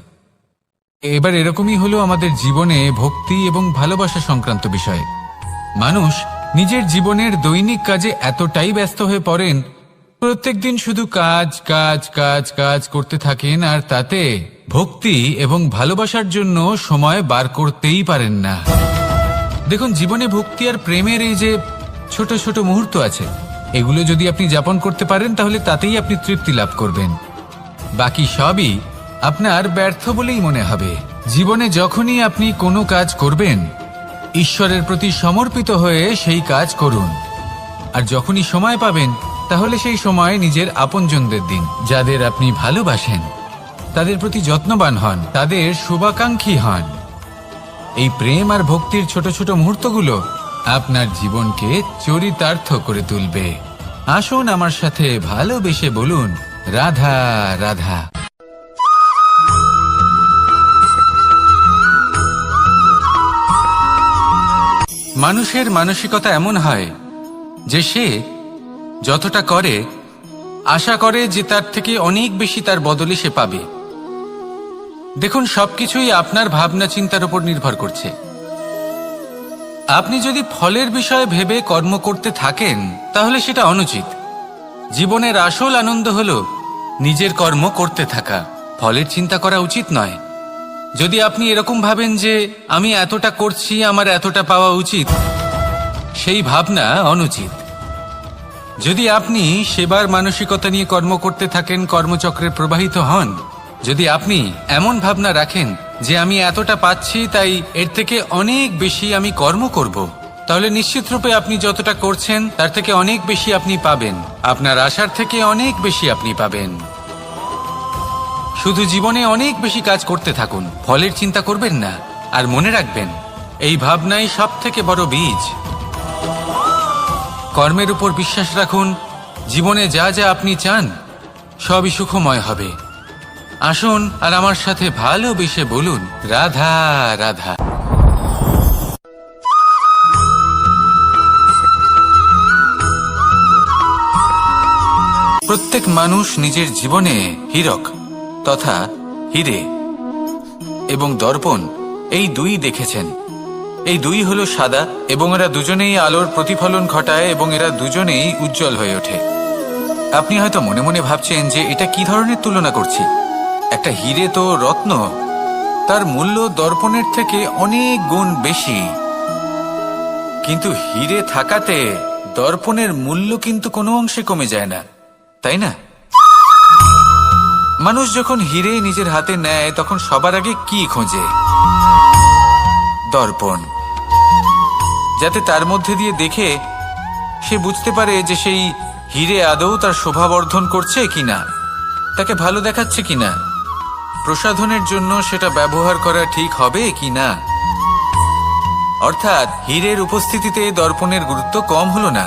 এবার এরকমই হলো আমাদের জীবনে ভক্তি এবং ভালোবাসা সংক্রান্ত বিষয়। মানুষ নিজের জীবনের দৈনিক কাজে এতটাই ব্যস্ত হয়ে পড়েন, প্রত্যেকদিন শুধু কাজ কাজ কাজ কাজ করতে থাকেন, আর তাতে ভক্তি এবং ভালোবাসার জন্য সময় বার করতেই পারেন না। দেখুন, জীবনে ভক্তি আর প্রেমের এই যে ছোট ছোট মুহূর্ত আছে, এগুলো যদি আপনি যাপন করতে পারেন, তাহলে তাতেই আপনি তৃপ্তি লাভ করবেন। বাকি সবই আপনার ব্যর্থ বলেই মনে হবে। জীবনে যখনই আপনি কোনো কাজ করবেন, ঈশ্বরের প্রতি সমর্পিত হয়ে সেই কাজ করুন। আর যখনই সময় পাবেন, তাহলে সেই সময় নিজের আপনজনদের দিন, যাদের আপনি ভালোবাসেন, তাদের প্রতি যত্নবান হন, তাদের শুভাকাঙ্ক্ষী হন। এই প্রেম আর ভক্তির ছোট ছোট মুহূর্তগুলো আপনার জীবনকে চরিতার্থ করে তুলবে। আসুন আমার সাথে ভালোবেসে বলুন, রাধা রাধা। মানুষের মানসিকতা এমন হয় যে সে যতটা করে আশা করে যে তার থেকে অনেক বেশি তার বদলে সে পাবে। দেখুন, সবকিছুই আপনার ভাবনা চিন্তার উপর নির্ভর করছে। আপনি যদি ফলের বিষয়ে ভেবে কর্ম করতে থাকেন তাহলে সেটা অনুচিত। জীবনের আসল আনন্দ হলো নিজের কর্ম করতে থাকা, ফলের চিন্তা করা উচিত নয়। যদি আপনি এরকম ভাবেন যে আমি এতটা করছি, আমার এতটা পাওয়া উচিত, সেই ভাবনা অনুচিত। যদি আপনি সেবার মানসিকতা নিয়ে কর্ম করতে থাকেন, কর্মচক্রে প্রবাহিত হন, যদি আপনি এমন ভাবনা রাখেন যে আমি এতটা পাচ্ছি তাই এর থেকে অনেক বেশি আমি কর্ম করব, তাহলে নিশ্চিত রূপে আপনি যতটা করছেন তার থেকে অনেক বেশি আপনি পাবেন। আপনার আশার থেকে অনেক বেশি আপনি পাবেন। শুধু জীবনে অনেক বেশি কাজ করতে থাকুন, ফলের চিন্তা করবেন না। আর মনে রাখবেন, এই ভাবনাই সব থেকে বড় বীজ। কর্মের উপর বিশ্বাস রাখুন, জীবনে যা যা আপনি চান সবই সুখময় হবে। আসুন আর আমার সাথে ভালোবেসে বলুন, রাধা রাধা। প্রত্যেক মানুষ নিজের জীবনে হীরক তথা হীরে এবং দর্পণ এই দুই দেখেছেন। এই দুই হলো সাদা এবং এরা দুজনেই আলোর প্রতিফলন ঘটায় এবং এরা দুজনেই উজ্জ্বল হয়ে ওঠে। আপনি হয়তো মনে মনে ভাবছেন যে এটা কি ধরনের তুলনা করছি। একটা হীরে তো রত্ন, তার মূল্য দর্পণের থেকে অনেক গুণ বেশি। কিন্তু হীরে থাকাতে দর্পণের মূল্য কিন্তু কোনো অংশে কমে যায় না, তাই না? মানুষ যখন হীরে নিজের হাতে নেয় তখন সবার আগে কি খোঁজে? দর্পণ, যাতে তার মধ্যে দিয়ে দেখে সে বুঝতে পারে যে সেই হীরে আদৌ তার শোভাবর্ধন করছে কিনা, তাকে ভালো দেখাচ্ছে কিনা, প্রসাধনের জন্য সেটা ব্যবহার করা ঠিক হবে কিনা। অর্থাৎ হীরের উপস্থিতিতে দর্পণের গুরুত্ব কম হলো না,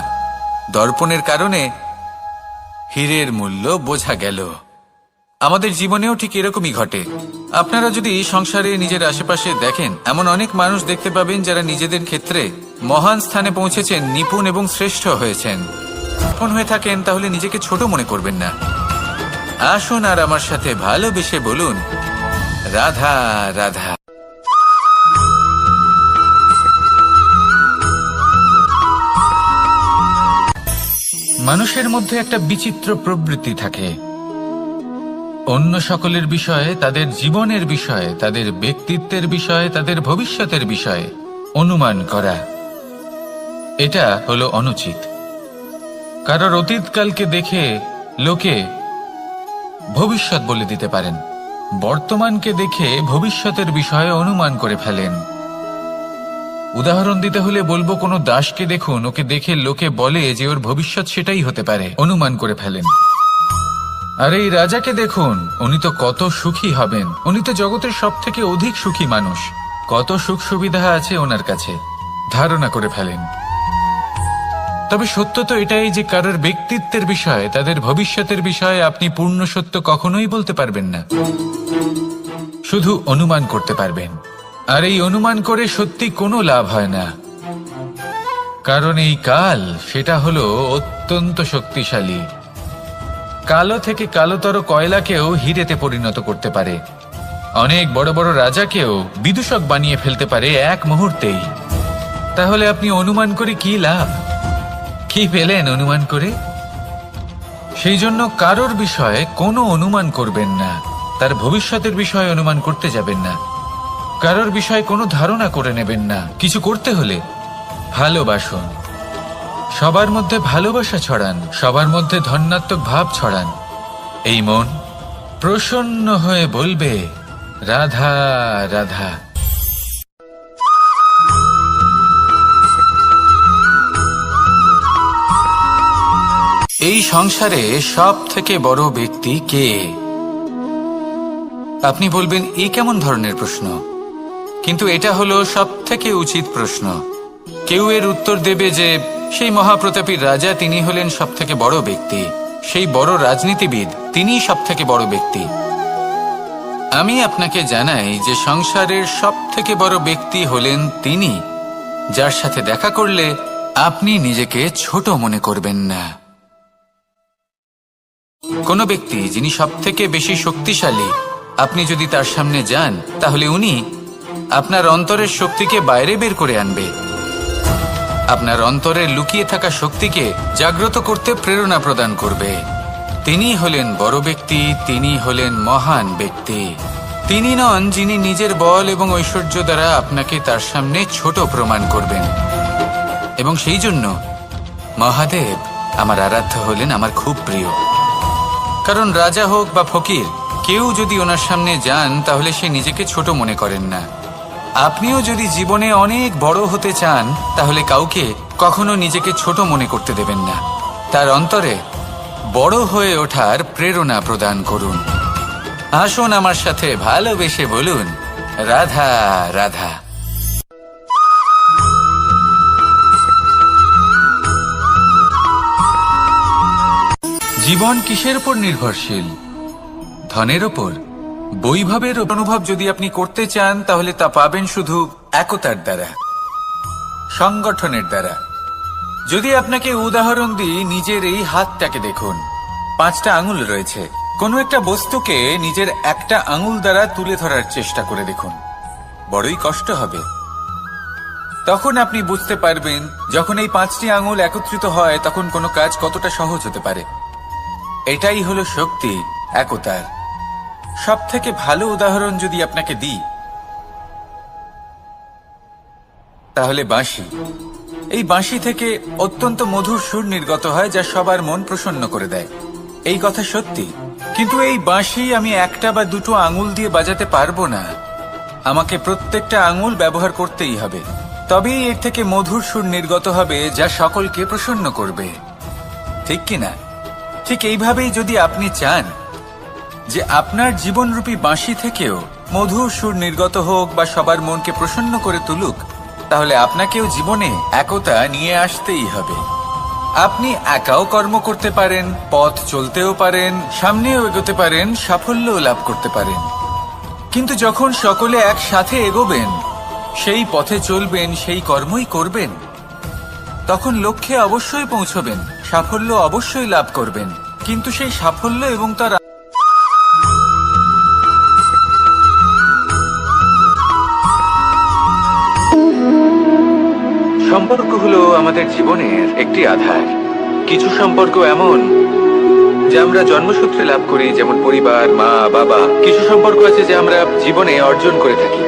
দর্পণের কারণে হীরের মূল্য বোঝা গেল। আমাদের জীবনেও ঠিক এরকমই ঘটে। আপনারা যদি সংসারে নিজের আশেপাশে দেখেন, এমন অনেক মানুষ দেখতে পাবেন যারা নিজেদের ক্ষেত্রে মহান স্থানে পৌঁছেছেন, নিপুণ এবং শ্রেষ্ঠ হয়েছেন। আপন হয়ে থাকেন তাহলে নিজেকে ছোট মনে করবেন না। আসুন আর আমার সাথে ভালোবেসে বলুন, রাধা রাধা। মানুষের মধ্যে একটা বিচিত্র প্রবৃত্তি থাকে, অন্য সকলের বিষয়ে, তাদের জীবনের বিষয়ে, তাদের ব্যক্তিত্বের বিষয়ে, তাদের ভবিষ্যতের বিষয়ে অনুমান করা। এটা হলো অনুচিত। কারোর অতীতকালকে দেখে লোকে ভবিষ্যৎ বলে দিতে পারেন, বর্তমানকে দেখে ভবিষ্যতের বিষয়ে অনুমান করে ফেলেন। উদাহরণ দিতে হলে বলবো, কোনো দাসকে দেখুন, ওকে দেখে লোকে বলে যে ওর ভবিষ্যৎ সেটাই হতে পারে, অনুমান করে ফেলেন। আর এই রাজাকে দেখুন, উনি তো কত সুখী হবেন, উনি তো জগতের সব থেকে অধিক সুখী মানুষ, কত সুখ সুবিধা আছে ওনার কাছে, ধারণা করে ফেলেন। তবে সত্য তো এটাই যে কারোর ব্যক্তিত্বের বিষয়ে, তাদের ভবিষ্যতের বিষয়ে আপনি পূর্ণ সত্য কখনোই বলতে পারবেন না, শুধু অনুমান করতে পারবেন। আর এই অনুমান করে সত্যি কোনো লাভ হয় না, কারণ এই কাল সেটা হলো অত্যন্ত শক্তিশালী। কালো থেকে কালোতর কয়লাকেও হীরেতে পরিণত করতে পারে, অনেক বড় বড় রাজাকেও বিদূষক বানিয়ে ফেলতে পারে এক মুহূর্তেই। তাহলে আপনি অনুমান করে কি লাভ? কি পেলেন অনুমান করে? সেই জন্য কারোর বিষয়ে কোনো অনুমান করবেন না, তার ভবিষ্যতের বিষয়ে অনুমান করতে যাবেন না, কারোর বিষয়ে কোনো ধারণা করে নেবেন না। কিছু করতে হলে ভালোবাসুন, সবার মধ্যে ভালোবাসা ছড়ান, সবার মধ্যে ধন্যাত্মক ভাব ছড়ান। এই মন প্রসন্ন হয়ে বলবে, রাধা রাধা। এই সংসারে সব থেকে বড় ব্যক্তি কে? আপনি বলবেন এ কেমন ধরনের প্রশ্ন, কিন্তু এটা হলো সব থেকে উচিত প্রশ্ন। কেউ এর উত্তর দেবে যে সেই মহাপ্রতাপী রাজা তিনি হলেন সব থেকে বড় ব্যক্তি, সেই বড় রাজনীতিবিদ তিনিই সব থেকে বড় ব্যক্তি। আমি আপনাকে জানাই যে সংসারের সব থেকে বড় ব্যক্তি হলেন তিনি, যার সাথে দেখা করলে আপনি নিজেকে ছোট মনে করবেন না। কোন ব্যক্তি যিনি সব থেকে বেশি শক্তিশালী, আপনি যদি তার সামনে যান তাহলে উনি আপনার অন্তরের শক্তিকে বাইরে বের করে আনবে, আপনার অন্তরের লুকিয়ে থাকা শক্তিকে জাগ্রত করতে প্রেরণা প্রদান করবে। তিনি হলেন বড় ব্যক্তি, তিনি হলেন মহান ব্যক্তি। তিনি নন যিনি নিজের বল এবং ঐশ্বর্য দ্বারা আপনাকে তার সামনে ছোট প্রমাণ করবেন। এবং সেই জন্য মহাদেব আমার আরাধ্য হলেন আমার খুব প্রিয়। কারণ রাজা হোক বা ফকির, কেউ যদি ওনার সামনে যান তাহলে সে নিজেকে ছোট মনে করেন না। আপনিও যদি জীবনে অনেক বড় হতে চান তাহলে কাউকে কখনো নিজেকে ছোট মনে করতে দেবেন না। তার অন্তরে বড় হয়ে ওঠার প্রেরণা প্রদান করুন। আসুন আমার সাথে ভালোবেসে বলুন, রাধা রাধা। জীবন কিসের উপর নির্ভরশীল? ধনের ওপর? বৈভবের অনুভব যদি আপনি করতে চান তাহলে তা পাবেন শুধু একতার দ্বারা, সংগঠনের দ্বারা। যদি আপনাকে উদাহরণ দিই, নিজের এই হাতটাকে দেখুন, 5টা আঙুল রয়েছে। কোনো একটা বস্তুকে নিজের একটা আঙুল দ্বারা তুলে ধরার চেষ্টা করে দেখুন, বড়ই কষ্ট হবে। তখন আপনি বুঝতে পারবেন যখন এই 5টি আঙুল একত্রিত হয় তখন কোনো কাজ কতটা সহজ হতে পারে। এটাই হলো শক্তি একতার। সব থেকে ভালো উদাহরণ যদি আপনাকে দিই তাহলে বাঁশি। এই বাঁশি থেকে অত্যন্ত মধুর সুর নির্গত হয় যা সবার মন প্রসন্ন করে দেয়। এই কথা সত্যি, কিন্তু এই বাঁশি আমি একটা বা দুটো আঙুল দিয়ে বাজাতে পারবো না। আমাকে প্রত্যেকটা আঙুল ব্যবহার করতেই হবে, তবেই এর থেকে মধুর সুর নির্গত হবে যা সকলকে প্রসন্ন করবে, ঠিক কিনা? ঠিক এইভাবেই যদি আপনি চান যে আপনার জীবনরূপী বাঁশি থেকেও মধুর সুর নির্গত হোক বা সবার মনকে প্রসন্ন করে তুলুক, তাহলে আপনাকেও জীবনে একতা নিয়ে আসতেই হবে। আপনি একাও কর্ম করতে পারেন, পথ চলতেও পারেন, সামনেও এগোতে পারেন, সাফল্যও লাভ করতে পারেন। কিন্তু যখন সকলে একসাথে এগোবেন, সেই পথে চলবেন, সেই কর্মই করবেন, তখন লক্ষ্যে অবশ্যই পৌঁছবেন, সাফল্য অবশ্যই লাভ করবেন। কিন্তু সেই সাফল্য এবং তার সম্পর্ক হলো আমাদের জীবনের একটি আধার। কিছু সম্পর্ক এমন যা আমরা জন্মসূত্রে লাভ করি, যেমন পরিবার, মা, বাবা। কিছু সম্পর্ক আছে যা আমরা জীবনে অর্জন করে থাকি,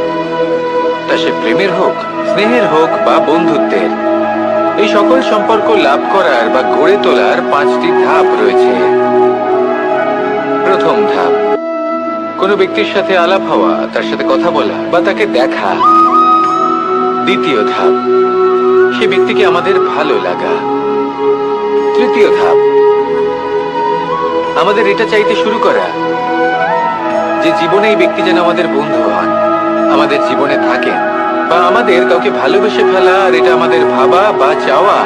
তা সে প্রেমের হোক, স্নেহের হোক বা বন্ধুত্বের। এই সকল সম্পর্ক লাভ করার বা গড়ে তোলার 5টি ধাপ রয়েছে। প্রথম ধাপ, কোনো ব্যক্তির সাথে আলাপ হওয়া, তার সাথে কথা বলা বা তাকে দেখা। দ্বিতীয় ধাপ, সে ব্যক্তিকে আমাদের ভালো লাগা। তৃতীয় ধাপ, আমাদের এটা চাইতে শুরু করা যে জীবনে এই ব্যক্তি যেন আমাদের বন্ধু হন, আমাদের জীবনে থাকেন, বা আমাদের কাউকে ভালোবেসে ফেলা আর এটা আমাদের ভাবা বা চাওয়া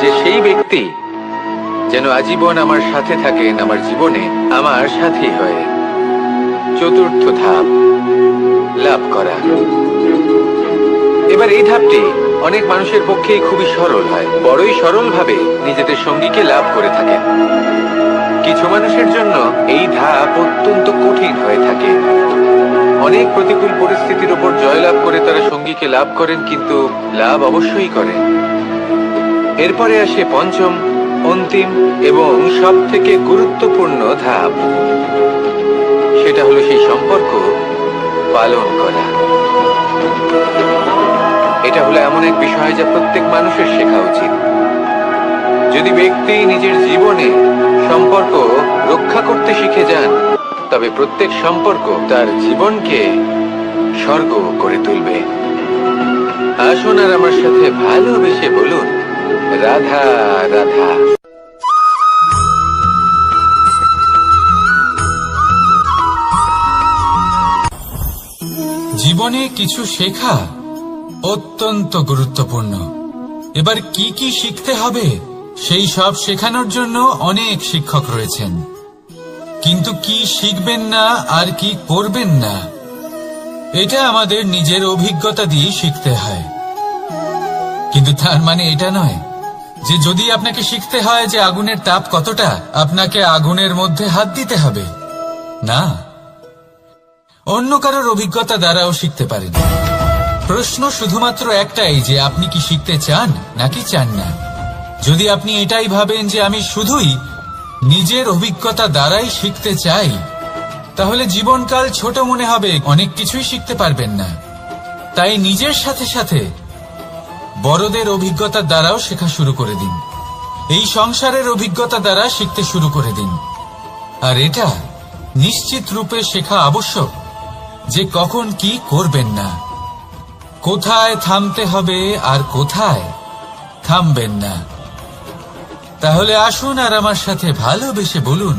যে সেই ব্যক্তি যেন আজীবন আমার সাথে থাকেন, আমার জীবনে আমার সাথী হয়ে। চতুর্থ ধাপ, লাভ করা। এবার এই ধাপটি অনেক মানুষের পক্ষেই খুবই সরল হয়, বড়ই সরলভাবে নিজেদের সঙ্গীকে লাভ করে থাকেন। কিছু মানুষের জন্য এই ধাপ অত্যন্ত কঠিন হয়ে থাকে। অনেক প্রতিকূল পরিস্থিতির উপর জয়লাভ করে তারা সঙ্গীকে লাভ করেন, কিন্তু লাভ অবশ্যই করেন। এরপরে আসে পঞ্চম, অন্তিম এবং সব থেকে গুরুত্বপূর্ণ ধাপ। সেটা হলো সেই সম্পর্ক পালন করা। এটা হলো এমন এক বিষয় যা প্রত্যেক মানুষের শেখা উচিত। যদি ব্যক্তি নিজের জীবনে সম্পর্ক রক্ষা করতে শিখে যান, তবে প্রত্যেক সম্পর্ক তার জীবনকে স্বর্গ করে তুলবে। আসুন আর আমার সাথে ভালোবেসে বলুন, রাধা রাধা। জীবনে কিছু শেখা অত্যন্ত গুরুত্বপূর্ণ। এবার কি কি শিখতে হবে সেই সব শেখানোর জন্য অনেক শিক্ষক রয়েছেন, কিন্তু কি শিখবেন না আর কি করবেন না এটা আমাদের নিজের অভিজ্ঞতা দিয়ে শিখতে হয়। কিন্তু তার মানে এটা নয় যে যদি আপনাকে শিখতে হয় যে আগুনের তাপ কতটা, আপনাকে আগুনের মধ্যে হাত দিতে হবে। না, অন্য কারোর অভিজ্ঞতা দ্বারাও শিখতে পারেন। প্রশ্ন শুধুমাত্র একটাই যে আপনি কি শিখতে চান নাকি চান না। যদি আপনি এটাই ভাবেন যে আমি শুধুই নিজের অভিজ্ঞতা দ্বারাই শিখতে চাই, তাহলে জীবনকাল ছোট মনে হবে, অনেক কিছুই শিখতে পারবেন না। তাই নিজের সাথে সাথে বড়দের অভিজ্ঞতা দ্বারাও শেখা শুরু করে দিন। এই সংসারের অভিজ্ঞতা দ্বারা শিখতে শুরু করে দিন। আর এটা নিশ্চিত রূপে শেখা আবশ্যক যে কখন কি করবেন না, কোথায় থামতে হবে আর কোথায় থামবেন না। তাহলে আসুন আর আমার সাথে ভালোবেসে বলুন,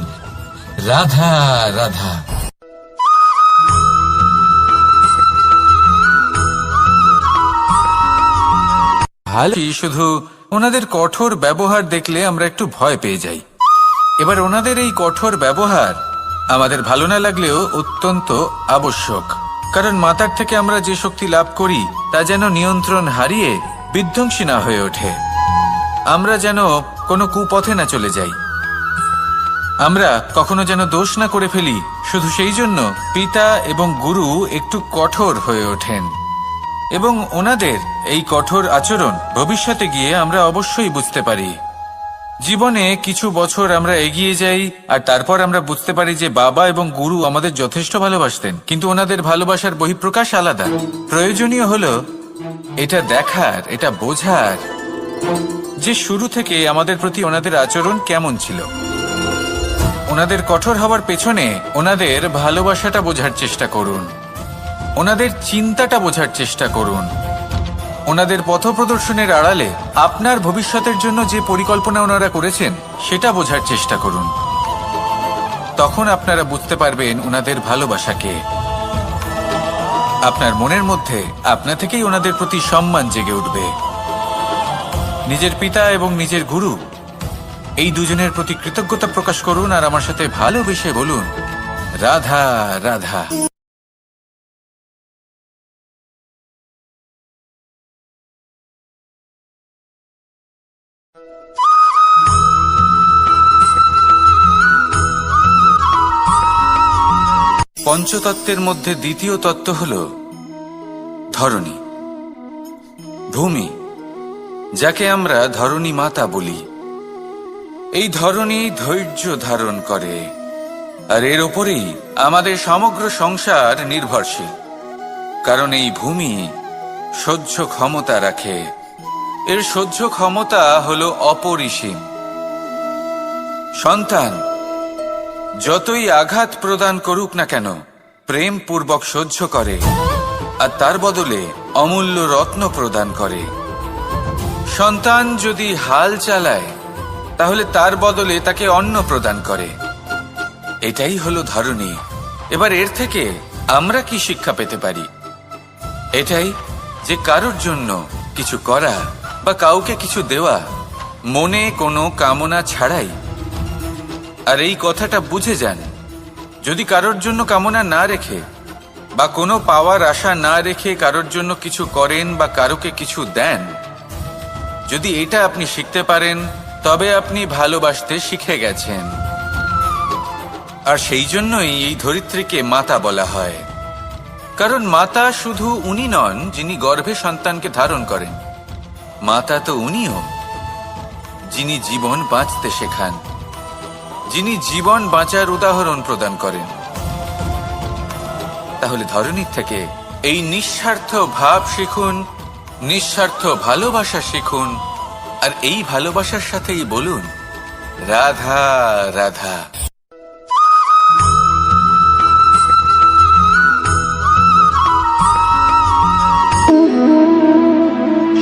রাধা রাধা। শুধু ওনাদের কঠোর ব্যবহার দেখলে আমরা একটু ভয় পেয়ে যাই। এবার ওনাদের এই কঠোর ব্যবহার আমাদের ভালো না লাগলেও অত্যন্ত আবশ্যক, কারণ মাতার থেকে আমরা যে শক্তি লাভ করি তা যেন নিয়ন্ত্রণ হারিয়ে বিধ্বংসী না হয়ে ওঠে। আমরা যেন কোনো কুপথে না চলে যাই, আমরা কখনো যেন দোষ না করে ফেলি। শুধু সেই জন্য পিতা এবং গুরু একটু কঠোর হয়ে ওঠেন, এবং ওনাদের এই কঠোর আচরণ ভবিষ্যতে গিয়ে আমরা অবশ্যই বুঝতে পারি। জীবনে কিছু বছর আমরা এগিয়ে যাই আর তারপর আমরা বুঝতে পারি যে বাবা এবং গুরু আমাদের যথেষ্ট ভালোবাসতেন, কিন্তু ওনাদের ভালোবাসার বহিঃপ্রকাশ আলাদা। প্রয়োজনীয় হলো এটা দেখার, এটা বোঝার যে শুরু থেকে আমাদের প্রতি ওনাদের আচরণ কেমন ছিল। ওনাদের কঠোর হওয়ার পেছনে ওনাদের ভালোবাসাটা বোঝার চেষ্টা করুন, ওনাদের চিন্তাটা বোঝার চেষ্টা করুন, ওনাদের পথপ্রদর্শনের আড়ালে আপনার ভবিষ্যতের জন্য যে পরিকল্পনা ওনারা করেছেন সেটা বোঝার চেষ্টা করুন। তখন আপনারা বুঝতে পারবেন ওনাদের ভালোবাসাকে। আপনার মনের মধ্যে আপনা থেকেই ওনাদের প্রতি সম্মান জেগে উঠবে। নিজের পিতা এবং নিজের গুরু এই দুজনের প্রতি কৃতজ্ঞতা প্রকাশ করুন আর আমার সাথে ভালোবেসে বলুন, রাধা রাধা। পঞ্চতত্ত্বের মধ্যে দ্বিতীয় তত্ত্ব হল ধরণী, ভূমি, যাকে আমরা ধরণী মাতা বলি। এই ধরণী ধৈর্য ধারণ করে, আর এর ওপরেই আমাদের সমগ্র সংসার নির্ভরশীল। কারণ এই ভূমি সহ্য ক্ষমতা রাখে, এর সহ্য ক্ষমতা হল অপরিসীম। সন্তান যতই আঘাত প্রদান করুক না কেন প্রেম পূর্বক সহ্য করে, আর তার বদলে অমূল্য রত্ন প্রদান করে। সন্তান যদি হাল চালায় তাহলে তার বদলে তাকে অন্ন প্রদান করে। এটাই হলো ধরণী। এবার এর থেকে আমরা কি শিক্ষা পেতে পারি? এটাই যে কারোর জন্য কিছু করা বা কাউকে কিছু দেওয়া মনে কোনো কামনা ছাড়াই। আর এই কথাটা বুঝে যান, যদি কারোর জন্য কামনা না রেখে বা কোনো পাওয়ার আশা না রেখে কারোর জন্য কিছু করেন বা কারোকে কিছু দেন, যদি এটা আপনি শিখতে পারেন তবে আপনি ভালোবাসতে শিখে গেছেন। আর সেই জন্যই এই ধরিত্রীকে মাতা বলা হয়, কারণ মাতা শুধু উনি নন যিনি গর্ভে সন্তানকে ধারণ করেন, মাতা তো উনিও যিনি জীবন বাঁচতে শেখান, যিনি জীবন বাঁচার উদাহরণ প্রদান করেন। তাহলে ধরণীর থেকে এই নিঃস্বার্থ ভাব শিখুন, নিঃস্বার্থ ভালোবাসা শিখুন, আর এই ভালোবাসার সাথেই বলুন, রাধা রাধা।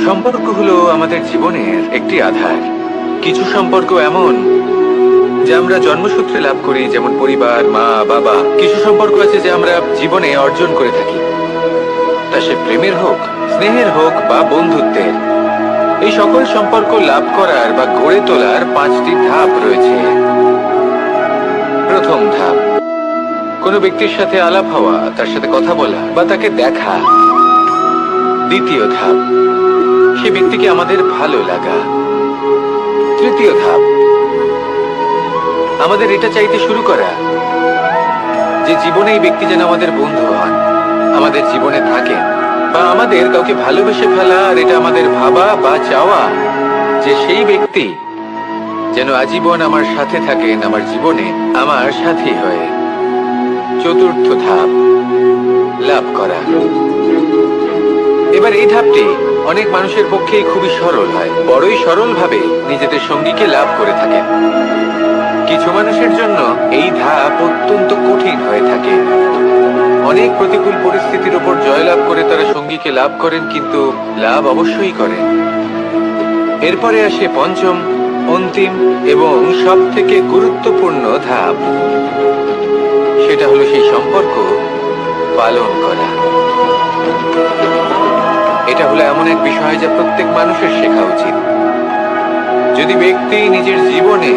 সম্পর্ক হলো আমাদের জীবনের একটি আধার। কিছু সম্পর্ক এমন যে আমরা জন্মসূত্রে লাভ করি, যেমন পরিবার, মা, বাবা। কিছু সম্পর্ক আছে যে আমরা জীবনে অর্জন করে থাকি। তা সে প্রেমের হোক, স্নেহের হোক বা বন্ধুত্বের। এই সকল সম্পর্ক লাভ করার বা গড়ে তোলার 5টি ধাপ রয়েছে। প্রথম ধাপ, কোনো ব্যক্তির সাথে আলাপ হওয়া, তার সাথে কথা বলা বা তাকে দেখা। দ্বিতীয় ধাপ, সে ব্যক্তিকে আমাদের ভালো লাগা। তৃতীয় ধাপ, আমাদের এটা চাইতে শুরু করা যে জীবনে এই ব্যক্তি যেন আমাদের বন্ধু হন, আমাদের জীবনে থাকেন, বা আমাদের কাউকে ভালোবেসে ফেলা। আর এটা আমাদের ভাবা বা চাওয়া যে সেই ব্যক্তি যেন আজীবন আমার সাথে থাকেন, আমার জীবনে আমার সাথী হয়ে। চতুর্থ ধাপ, লাভ করা। এবার এই ধাপটি অনেক মানুষের পক্ষেই খুবই সরল হয়, বড়ই সরল ভাবে নিজেদের সঙ্গীকে লাভ করে থাকেন। কিছু মানুষের জন্য এই ধাপ অত্যন্ত কঠিন হয়ে থাকে। অনেক প্রতিকূল পরিস্থিতির উপর জয়লাভ করে তারা সঙ্গীকে লাভ করেন, কিন্তু লাভ অবশ্যই করেন। এরপরে আসে পঞ্চম, অন্তিম এবং সব থেকে গুরুত্বপূর্ণ ধাপ। সেটা হলো সেই সম্পর্ক পালন করা। এটা হলো এমন এক বিষয় যা প্রত্যেক মানুষের শেখা উচিত। যদি ব্যক্তি নিজের জীবনে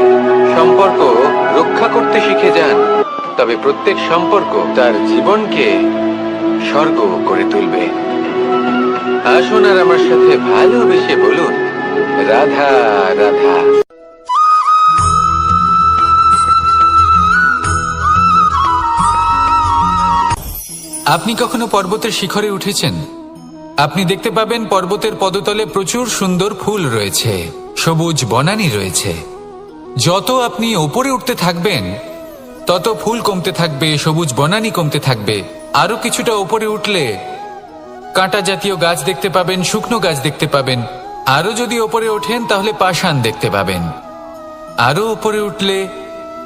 সম্পর্ক রক্ষা করতে শিখে যান, তবে প্রত্যেক সম্পর্ক তার জীবনকে স্বর্গ করে তুলবে। আসুন আর আমার সাথে ভালোবেসে বলুন, রাধা রাধা। আপনি কখনো পর্বতের শিখরে উঠেছেন? আপনি দেখতে পাবেন পর্বতের পদতলে প্রচুর সুন্দর ফুল রয়েছে, সবুজ বনানী রয়েছে। যত আপনি ওপরে উঠতে থাকবেন তত ফুল কমতে থাকবে, সবুজ বনানী কমতে থাকবে। আরো কিছুটা ওপরে উঠলে কাঁটা জাতীয় গাছ দেখতে পাবেন, শুকনো গাছ দেখতে পাবেন। আরো যদি ওপরে ওঠেন তাহলে পাষাণ দেখতে পাবেন। আরো ওপরে উঠলে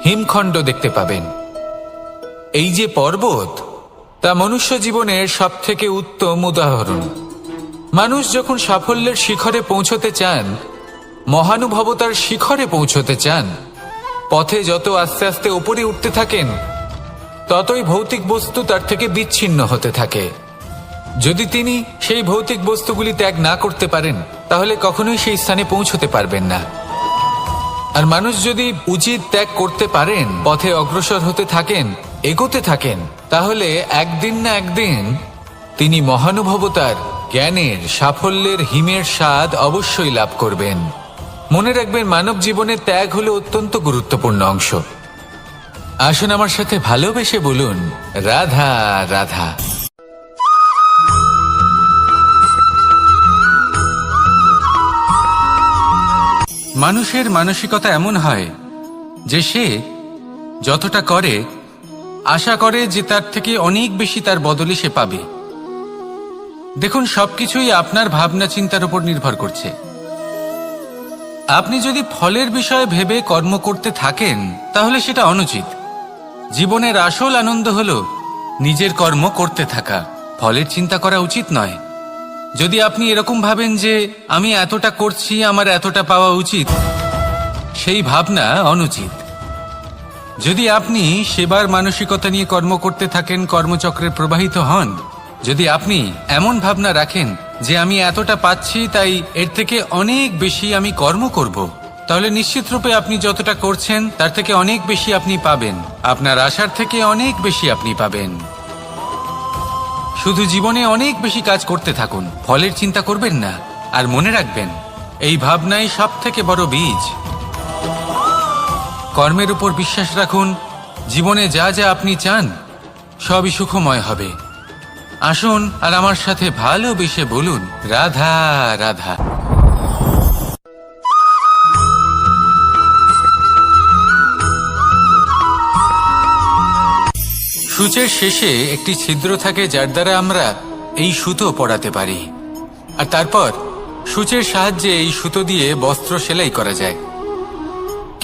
হিমখণ্ড দেখতে পাবেন। এই যে পর্বত, তা মনুষ্য জীবনের সবথেকে উত্তম উদাহরণ। মানুষ যখন সাফল্যের শিখরে পৌঁছতে চান, মহানুভবতার শিখরে পৌঁছতে চান, পথে যত আস্তে আস্তে উপরে উঠতে থাকেন, ততই ভৌতিক বস্তু তার থেকে বিচ্ছিন্ন হতে থাকে। যদি তিনি সেই ভৌতিক বস্তুগুলি ত্যাগ না করতে পারেন, তাহলে কখনোই সেই স্থানে পৌঁছতে পারবেন না। আর মানুষ যদি উচিত ত্যাগ করতে পারেন, পথে অগ্রসর হতে থাকেন, এগোতে থাকেন, তাহলে একদিন না একদিন তিনি মহানুভবতার, জ্ঞানের, সাফল্যের হিমের স্বাদ অবশ্যই লাভ করবেন। মনে রাখবেন, মানব জীবনে ত্যাগ হলো অত্যন্ত গুরুত্বপূর্ণ অংশ। আসুন আমার সাথে ভালোবেসে বলুন, রাধা রাধা। মানুষের মানসিকতা এমন হয় যে সে যতটা করে আশা করে যে তার থেকে অনেক বেশি তার বদলে সে পাবে। দেখুন, সবকিছুই আপনার ভাবনা চিন্তার উপর নির্ভর করছে। আপনি যদি ফলের বিষয়ে ভেবে কর্ম করতে থাকেন, তাহলে সেটা অনুচিত। জীবনের আসল আনন্দ হলো নিজের কর্ম করতে থাকা, ফলের চিন্তা করা উচিত নয়। যদি আপনি এরকম ভাবেন যে আমি এতটা করছি, আমার এতটা পাওয়া উচিত, সেই ভাবনা অনুচিত। যদি আপনি সেবার মানসিকতা নিয়ে কর্ম করতে থাকেন, কর্মচক্রে প্রবাহিত হন, যদি আপনি এমন ভাবনা রাখেন যে আমি এতটা পাচ্ছি, তাই এর থেকে অনেক বেশি আমি কর্ম করব, তাহলে নিশ্চিত রূপে আপনি যতটা করছেন তার থেকে অনেক বেশি আপনি পাবেন। আপনার আশার থেকে অনেক বেশি আপনি পাবেন। শুধু জীবনে অনেক বেশি কাজ করতে থাকুন, ফলের চিন্তা করবেন না। আর মনে রাখবেন, এই ভাবনাই সব থেকে বড় বীজ। কর্মের উপর বিশ্বাস রাখুন। জীবনে যা যা আপনি চান সবই সুখময় হবে। আসুন আর আমার সাথে ভালোবেসে বলুন, রাধা রাধা। সূচের শেষে একটি ছিদ্র থাকে, যার দ্বারা আমরা এই সুতো পরাতে পারি। আর তারপর সূচের সাহায্যে এই সুতো দিয়ে বস্ত্র সেলাই করা যায়।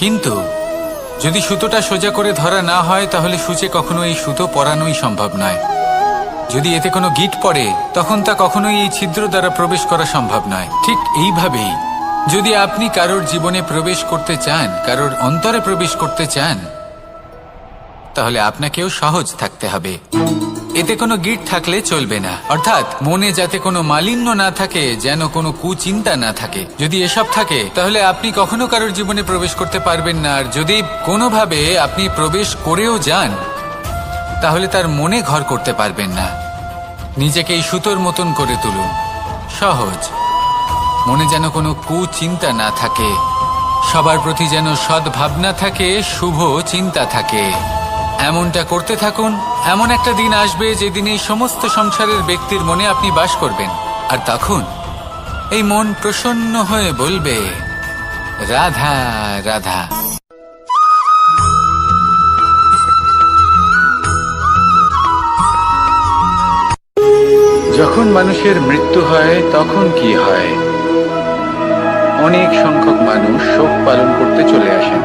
কিন্তু যদি সুতোটা সোজা করে ধরা না হয়, তাহলে সূচে কখনো এই সুতো পরানোই সম্ভব নয়। যদি এতে কোনো গিঁট পড়ে, তখন তা কখনোই এই ছিদ্র দ্বারা প্রবেশ করা সম্ভব নয়। ঠিক এইভাবেই যদি আপনি কারোর জীবনে প্রবেশ করতে চান, কারোর অন্তরে প্রবেশ করতে চান, তাহলে আপনাকেও সহজ থাকতে হবে। এতে কোনো গিট থাকলে চলবে না, অর্থাৎ মনে যাতে কোনো মালিন্য না থাকে, যেন কোনো কুচিন্তা না থাকে। যদি এসব থাকে তাহলে আপনি কখনো কারোর জীবনে প্রবেশ করতে পারবেন না। আর যদি কোনোভাবে আপনি প্রবেশ করেও যান তাহলে তার মনে ঘর করতে পারবেন না। নিজেকে এই সুতোর মতন করে তুলুন, সহজ। মনে যেন কোনো কুচিন্তা না থাকে, সবার প্রতি যেন সদ্ভাবনা থাকে, শুভ চিন্তা থাকে। এমনটা করতে থাকুন। এমন একটা দিন আসবে যেদিন এই সমস্ত সংসারের ব্যক্তির মনে আপনি বাস করবেন, আর তখন এই মন প্রসন্ন হয়ে বলবে, রাধা রাধা। যখন মানুষের মৃত্যু হয় তখন কি হয়? অনেক সংখ্যক মানুষ শোক পালন করতে চলে আসেন।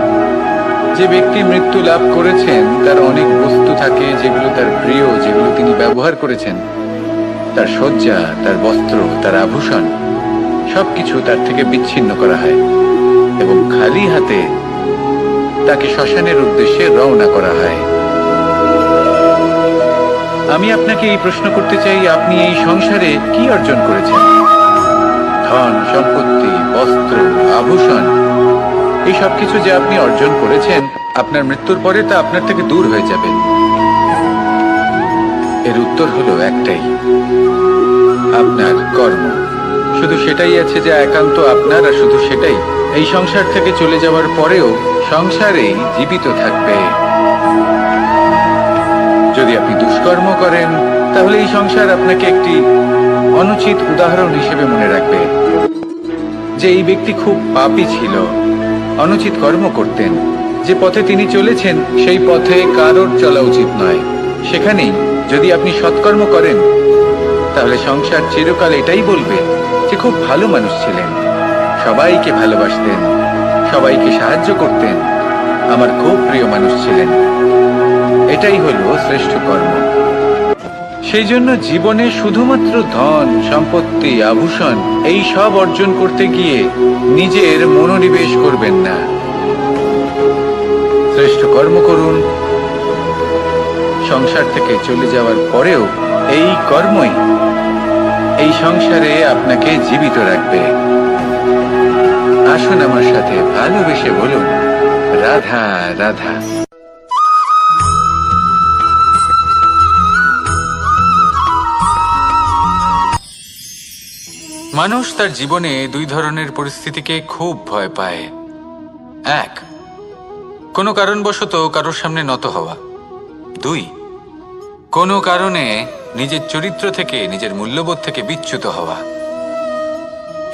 যে ব্যক্তি মৃত্যু লাভ করেছেন তার অনেক বস্তু থাকে যেগুলো তার প্রিয়, যেগুলো তিনি ব্যবহার করেছেন। তার শয্যা, তার বস্ত্র, তার আভূষণ সবকিছু তার থেকে বিচ্ছিন্ন করা হয় এবং খালি হাতে তাকে শ্মশানের উদ্দেশ্যে রওনা করা হয়। আমি আপনাকে এই প্রশ্ন করতে চাই, আপনি এই সংসারে কি অর্জন করেছেন? ধন সম্পত্তি, বস্ত্র, আভূষণ, এই সবকিছু যে আপনি অর্জন করেছেন, আপনার মৃত্যুর পরে তা আপনার থেকে দূর হয়ে যাবে। এর উত্তর হলো একটাই, আপনার কর্ম। শুধু সেটাই আছে যা একান্ত আপনার, আর শুধু সেটাই এই সংসার থেকে চলে যাওয়ার পরেও সংসারেই জীবিত থাকবে। যদি আপনি দুষ্কর্ম করেন তাহলে এই সংসার আপনাকে একটি অনুচিত উদাহরণ হিসেবে মনে রাখবে যে এই ব্যক্তি খুব পাপী ছিল, অনুচিত কর্ম করতেন। যে পথে তিনি চলেছেন সেই পথে কারোর চলা উচিত নয়। সেখানেই যদি আপনি সৎকর্ম করেন তাহলে সংসার চিরকাল এটাই বলবে যে খুব ভালো মানুষ ছিলেন, সবাইকে ভালোবাসতেন, সবাইকে সাহায্য করতেন, আমার খুব প্রিয় মানুষ ছিলেন। এটাই হলো শ্রেষ্ঠ কর্ম। সেই জন্য জীবনে শুধুমাত্র ধন সম্পত্তি, আভূষণ এই সব অর্জন করতে গিয়ে নিজের মনোনিবেশ করবেন না। শ্রেষ্ঠ কর্ম করুন। সংসার থেকে চলে যাওয়ার পরেও এই কর্মই এই সংসারে আপনাকে জীবিত রাখবে। আসুন আমার সাথে ভালোবেসে বলুন, রাধা রাধা। মানুষ তার জীবনে দুই ধরনের পরিস্থিতিকে খুব ভয় পায়। এক, কোনো কারণবশত কারোর সামনে নত হওয়া। দুই, কোনো কারণে নিজের চরিত্র থেকে, নিজের মূল্যবোধ থেকে বিচ্যুত হওয়া।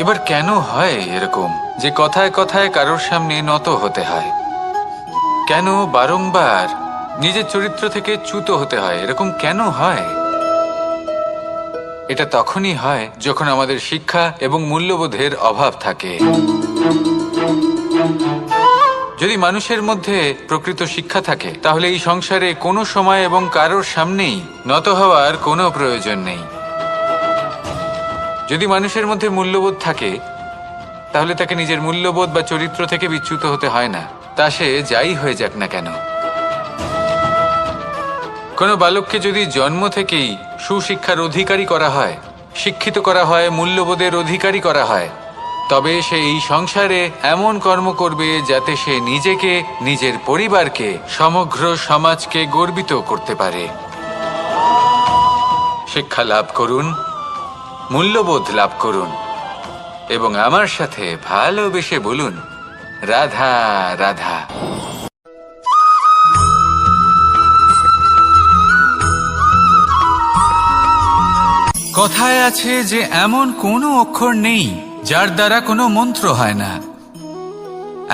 এবার কেন হয় এরকম যে কথায় কথায় কারোর সামনে নত হতে হয়? কেন বারংবার নিজের চরিত্র থেকে চ্যুত হতে হয়? এরকম কেন হয়? এটা তখনই হয় যখন আমাদের শিক্ষা এবং মূল্যবোধের অভাব থাকে। যদি মানুষের মধ্যে প্রকৃত শিক্ষা থাকে তাহলে এই সংসারে কোনো সময় এবং কারোর সামনেই নত হওয়ার কোনো প্রয়োজন নেই। যদি মানুষের মধ্যে মূল্যবোধ থাকে তাহলে তাকে নিজের মূল্যবোধ বা চরিত্র থেকে বিচ্যুত হতে হয় না, তা সে যাই হয়ে যাক না কেন। কোনো বালককে যদি জন্ম থেকেই সুশিক্ষার অধিকারী করা হয়, শিক্ষিত করা হয়, মূল্যবোধের অধিকারী করা হয়, তবে সে এই সংসারে এমন কর্ম করবে যাতে সে নিজেকে, নিজের পরিবারকে, সমগ্র সমাজকে গর্বিত করতে পারে। শিক্ষা লাভ করুন, মূল্যবোধ লাভ করুন এবং আমার সাথে ভালোবেসে বলুন, রাধা রাধা। কথায় আছে যে এমন কোনো অক্ষর নেই যার দ্বারা কোনো মন্ত্র হয় না।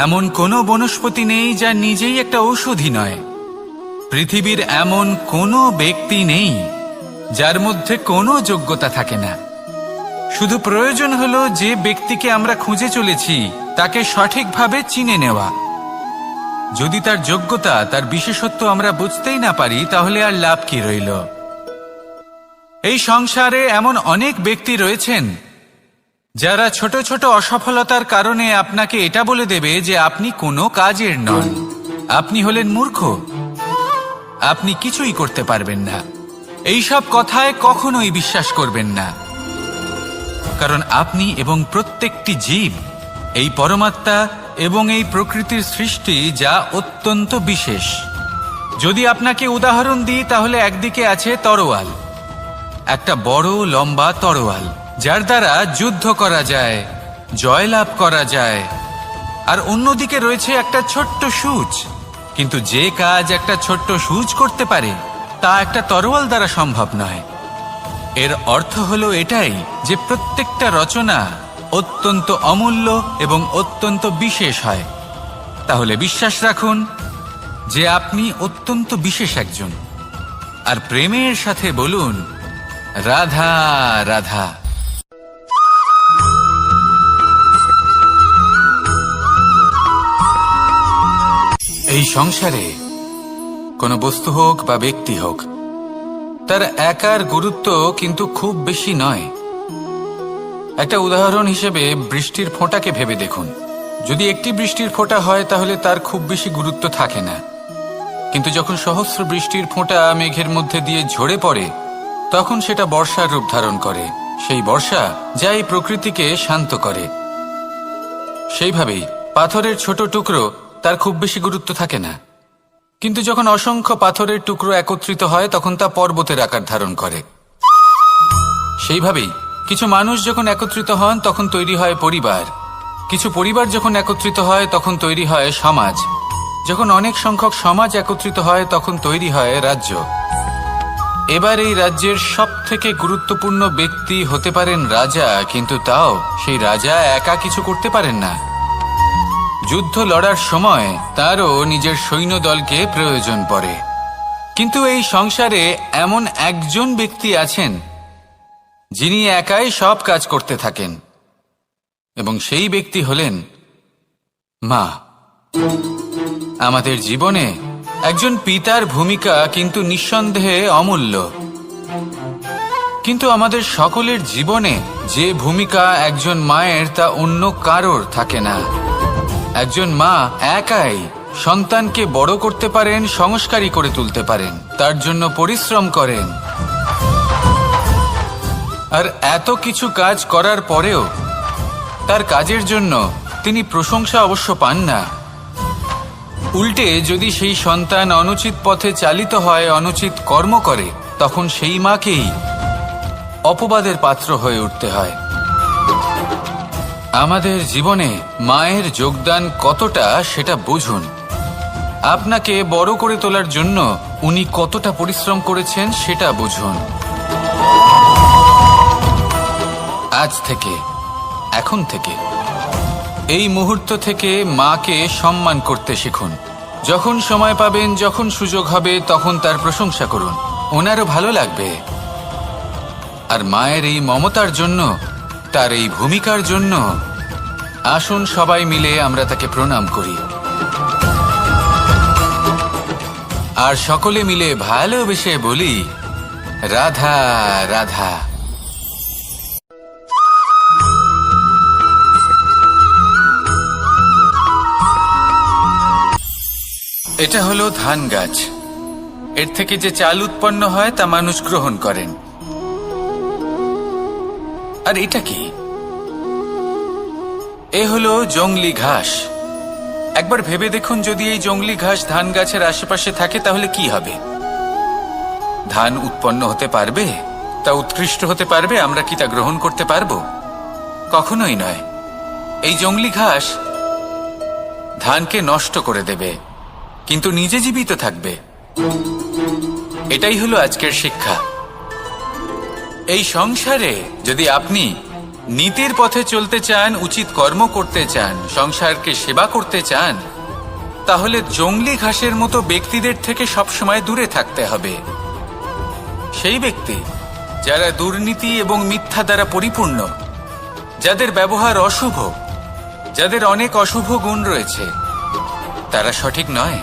এমন কোনো বনস্পতি নেই যা নিজেই একটা ঔষধি নয়। পৃথিবীর এমন কোনো ব্যক্তি নেই যার মধ্যে কোনো যোগ্যতা থাকে না। শুধু প্রয়োজন হলো যে ব্যক্তিকে আমরা খুঁজে চলেছি তাকে সঠিকভাবে চিনে নেওয়া। যদি তার যোগ্যতা, তার বিশেষত্ব আমরা বুঝতেই না পারি তাহলে আর লাভ কি রইল? এই সংসারে এমন অনেক ব্যক্তি রয়েছেন যারা ছোট ছোট অসফলতার কারণে আপনাকে এটা বলে দেবে যে আপনি কোনো কাজের নন, আপনি হলেন মূর্খ, আপনি কিছুই করতে পারবেন না। এইসব কথায় কখনোই বিশ্বাস করবেন না, কারণ আপনি এবং প্রত্যেকটি জীব এই পরমাত্মা এবং এই প্রকৃতির সৃষ্টি, যা অত্যন্ত বিশেষ। যদি আপনাকে উদাহরণ দিই তাহলে একদিকে আছে তরোয়াল, একটা বড় লম্বা তরোয়াল, যার দ্বারা যুদ্ধ করা যায়, জয়লাভ করা যায়। আর অন্যদিকে রয়েছে একটা ছোট্ট সূঁচ, কিন্তু যে কাজ একটা ছোট্ট সূঁচ করতে পারে তা একটা তরোয়াল দ্বারা সম্ভব নয়। এর অর্থ হলো এটাই যে প্রত্যেকটা রচনা অত্যন্ত অমূল্য এবং অত্যন্ত বিশেষ হয়। তাহলে বিশ্বাস রাখুন যে আপনি অত্যন্ত বিশেষ একজন, আর প্রেমের সাথে বলুন রাধা রাধা। এই সংসারে কোনো বস্তু হোক বা ব্যক্তি হোক, তার একার গুরুত্ব কিন্তু খুব বেশি নয়। একটা উদাহরণ হিসেবে বৃষ্টির ফোঁটাকে ভেবে দেখুন। যদি একটি বৃষ্টির ফোঁটা হয় তাহলে তার খুব বেশি গুরুত্ব থাকে না, কিন্তু যখন সহস্র বৃষ্টির ফোঁটা মেঘের মধ্যে দিয়ে ঝরে পড়ে তখন সেটা বর্ষার রূপ ধারণ করে। সেই বর্ষা যা এই প্রকৃতিকে শান্ত করে। সেইভাবেই পাথরের ছোট টুকরো, তার খুব বেশি গুরুত্ব থাকে না, কিন্তু যখন অসংখ্য পাথরের টুকরো একত্রিত হয় তখন তা পর্বতের আকার ধারণ করে। সেইভাবেই কিছু মানুষ যখন একত্রিত হন তখন তৈরি হয় পরিবার, কিছু পরিবার যখন একত্রিত হয় তখন তৈরি হয় সমাজ, যখন অনেক সংখ্যক সমাজ একত্রিত হয় তখন তৈরি হয় রাজ্য। এবার এই রাজ্যের সবথেকে গুরুত্বপূর্ণ ব্যক্তি হতে পারেন রাজা, কিন্তু তাও সেই রাজা একা কিছু করতে পারেন না। যুদ্ধ লড়ার সময় তারও নিজের সৈন্যদলকে প্রয়োজন পড়ে। কিন্তু এই সংসারে এমন একজন ব্যক্তি আছেন যিনি একাই সব কাজ করতে থাকেন, এবং সেই ব্যক্তি হলেন মা। আমাদের জীবনে একজন পিতার ভূমিকা কিন্তু নিঃসন্দেহে অমূল্য, কিন্তু আমাদের সকলের জীবনে যে ভূমিকা একজন মায়ের তা অন্য কারোর থাকে না। একজন মা একাই সন্তানকে বড় করতে পারেন, সংস্কারী করে তুলতে পারেন, তার জন্য পরিশ্রম করেন। আর এত কিছু কাজ করার পরেও তার কাজের জন্য তিনি প্রশংসা অবশ্য পান না। উল্টে যদি সেই সন্তান অনুচিত পথে চালিত হয়, অনুচিত কর্ম করে, তখন সেই মাকেই অপবাদের পাত্র হয়ে উঠতে হয়। আমাদের জীবনে মায়ের যোগদান কতটা সেটা বুঝুন। আপনাকে বড় করে তোলার জন্য উনি কতটা পরিশ্রম করেছেন সেটা বুঝুন। আজ থেকে, এখন থেকে, এই মুহূর্ত থেকে মাকে সম্মান করতে শিখুন। যখন সময় পাবেন, যখন সুযোগ হবে, তখন তার প্রশংসা করুন, ওনারও ভালো লাগবে। আর মায়ের এই মমতার জন্য, তার এই ভূমিকার জন্য আসুন সবাই মিলে আমরা তাকে প্রণাম করি, আর সকলে মিলে ভালোবেসে বলি রাধা রাধা। এটা হলো ধান গাছ। এর থেকে যে চাল উৎপন্ন হয় তা মানুষ গ্রহণ করেন। আর এটা কি? এ হলো জংলি ঘাস। একবার ভেবে দেখুন, যদি এই জংলি ঘাস ধান গাছের আশেপাশে থাকে তাহলে কি হবে? ধান উৎপন্ন হতে পারবে? তা উৎকৃষ্ট হতে পারবে? আমরা কি তা গ্রহণ করতে পারবো? কখনোই নয়। এই জংলি ঘাস ধানকে নষ্ট করে দেবে, কিন্তু নিজে জীবিত থাকবে। এটাই হলো আজকের শিক্ষা। এই সংসারে যদি আপনি নীতির পথে চলতে চান, উচিত কর্ম করতে চান, সংসারকে সেবা করতে চান, তাহলে জংলি ঘাসের মতো ব্যক্তিদের থেকে সবসময় দূরে থাকতে হবে। সেই ব্যক্তি যারা দুর্নীতি এবং মিথ্যা দ্বারা পরিপূর্ণ, যাদের ব্যবহার অশুভ, যাদের অনেক অশুভ গুণ রয়েছে, তারা সঠিক নয়।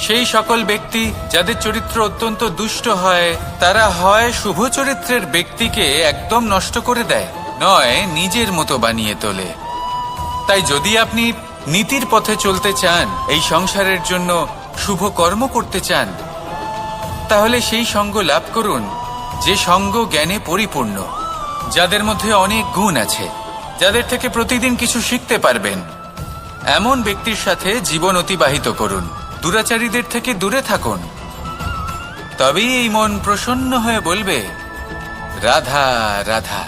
সেই সকল ব্যক্তি যাদের চরিত্র অত্যন্ত দুষ্ট হয়, তারা হয় শুভ চরিত্রের ব্যক্তিকে একদম নষ্ট করে দেয়, নয় নিজের মতো বানিয়ে তোলে। তাই যদি আপনি নীতির পথে চলতে চান, এই সংসারের জন্য শুভ কর্ম করতে চান, তাহলে সেই সঙ্গ লাভ করুন যে সঙ্গ জ্ঞানে পরিপূর্ণ, যাদের মধ্যে অনেক গুণ আছে, যাদের থেকে প্রতিদিন কিছু শিখতে পারবেন, এমন ব্যক্তির সাথে জীবন অতিবাহিত করুন। দুরাচারীদের থেকে দূরে থাকুন। তবেই এই মন প্রসন্ন হয়ে বলবে, রাধা রাধা।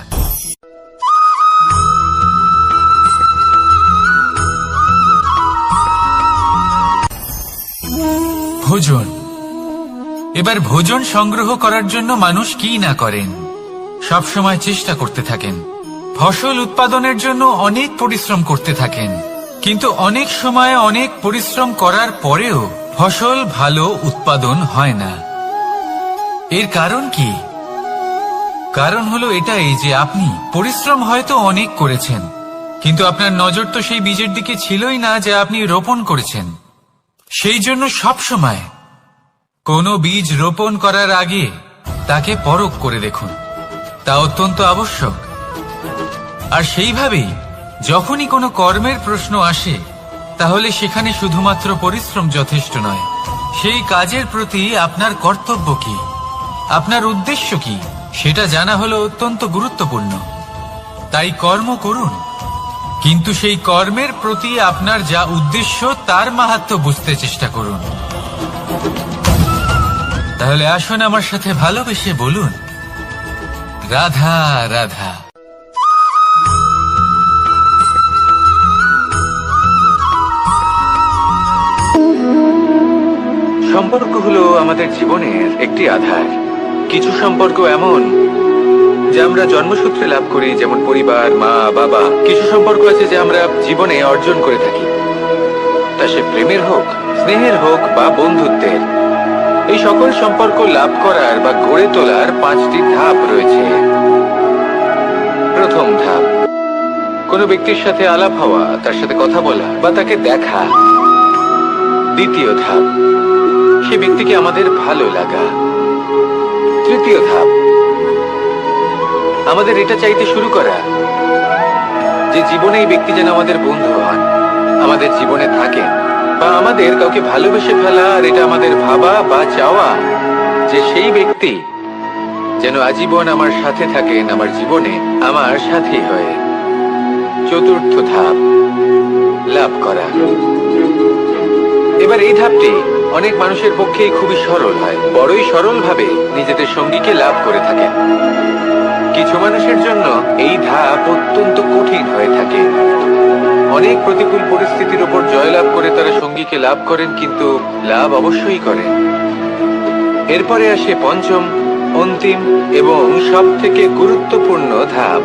ভোজন। এবার ভোজন সংগ্রহ করার জন্য মানুষ কি না করেন, সবসময় চেষ্টা করতে থাকেন। ফসল উৎপাদনের জন্য অনেক পরিশ্রম করতে থাকেন, কিন্তু অনেক সময় অনেক পরিশ্রম করার পরেও ফসল ভালো উৎপাদন হয় না। এর কারণ কি? কারণ হলো এটাই যে আপনি পরিশ্রম হয়তো অনেক করেছেন, কিন্তু আপনার নজর তো সেই বীজের দিকে ছিলই না যা আপনি রোপণ করেছেন। সেই জন্য সবসময় কোনো বীজ রোপণ করার আগে তাকে পরখ করে দেখুন, তা অত্যন্ত আবশ্যক। আর সেইভাবেই যখনই কোনো কর্মের প্রশ্ন আসে, তাহলে সেখানে শুধুমাত্র পরিশ্রম যথেষ্ট নয়। সেই কাজের প্রতি আপনার কর্তব্য কি, আপনার উদ্দেশ্য কি, সেটা জানা হলো অত্যন্ত গুরুত্বপূর্ণ। তাই কর্ম করুন, কিন্তু সেই কর্মের প্রতি আপনার যা উদ্দেশ্য তার মাহাত্ম্য বুঝতে চেষ্টা করুন। তাহলে আসুন আমার সাথে ভালোবেসে বলুন, রাধা রাধা। সম্পর্ক হলো আমাদের জীবনের একটি আধার। কিছু সম্পর্ক এমন যা আমরা জন্মসূত্রে লাভ করি, যেমন পরিবার, মা, বাবা। কিছু সম্পর্ক আছে যা আমরা জীবনে অর্জন করে থাকি, তা সে প্রেমের হোক, স্নেহের হোক বা বন্ধুত্বের। এই সকল সম্পর্ক লাভ করার বা গড়ে তোলার 5টি ধাপ রয়েছে। প্রথম ধাপ, কোনো ব্যক্তির সাথে আলাপ হওয়া, তার সাথে কথা বলা বা তাকে দেখা। দ্বিতীয় ধাপ, সে ব্যক্তিকে আমাদের ভালো লাগা। তৃতীয় ধাপ, আমাদের এটা চাইতে শুরু করা যে জীবনে এই ব্যক্তি যেন আমাদের বন্ধু হন, আমাদের জীবনে থাকেন, বা আমাদের কাউকে ভালোবেসে ফেলা আর এটা আমাদের ভাবা বা চাওয়া যে সেই ব্যক্তি যেন আজীবন আমার সাথে থাকেন, আমার জীবনে আমার সাথী হয়ে। চতুর্থ ধাপ, লাভ করা। এবার এই ধাপটি অনেক মানুষের পক্ষেই খুবই সরল হয়, বড়ই সরল ভাবে নিজেদের সঙ্গীকে লাভ করে থাকেন। কিছু মানুষের জন্য এই ধাপ অত্যন্ত কঠিন হয়ে থাকে। অনেক প্রতিকূল পরিস্থিতির উপর জয়লাভ করে তারা সঙ্গীকে লাভ করেন, কিন্তু লাভ অবশ্যই করেন। এরপরে আসে পঞ্চম, অন্তিম এবং সব থেকে গুরুত্বপূর্ণ ধাপ।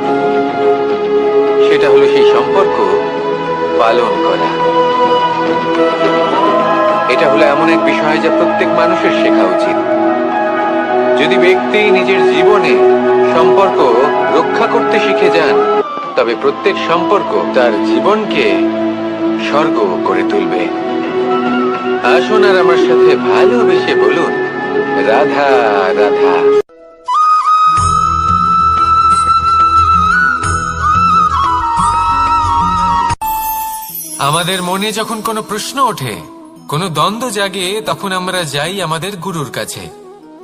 সেটা হলো সেই সম্পর্ক পালন করা। এটা হলো এমন এক বিষয় যা প্রত্যেক মানুষের শেখা উচিত। যদি ব্যক্তি নিজের জীবনে সম্পর্ক রক্ষা করতে শিখে যান, তবে প্রত্যেক সম্পর্ক তার জীবনকে স্বর্গ করে তুলবে। আসুন আর আমার সাথে ভালোবেসে বলুন, রাধা রাধা। আমাদের মনে যখন কোনো প্রশ্ন ওঠে, কোনো দ্বন্দ্ব জাগে, তখন আমরা যাই আমাদের গুরুর কাছে,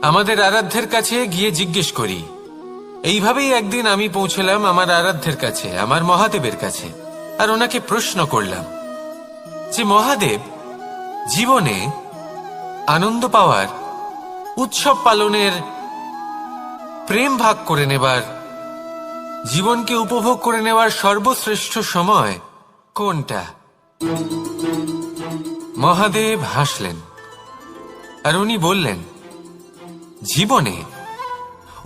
আমাদের আরাধ্যের কাছে গিয়ে জিজ্ঞেস করি। এইভাবেই একদিন আমি পৌঁছলাম আমার আরাধ্যের কাছে, আমার মহাদেবের কাছে, আর ওনাকে প্রশ্ন করলাম যে মহাদেব, জীবনে আনন্দ পাওয়ার, উৎসব পালনের, প্রেম ভাগ করে নেবার, জীবনকে উপভোগ করে নেওয়ার সর্বশ্রেষ্ঠ সময় কোনটা? মহাদেব হাসলেন আর উনি বললেন, জীবনে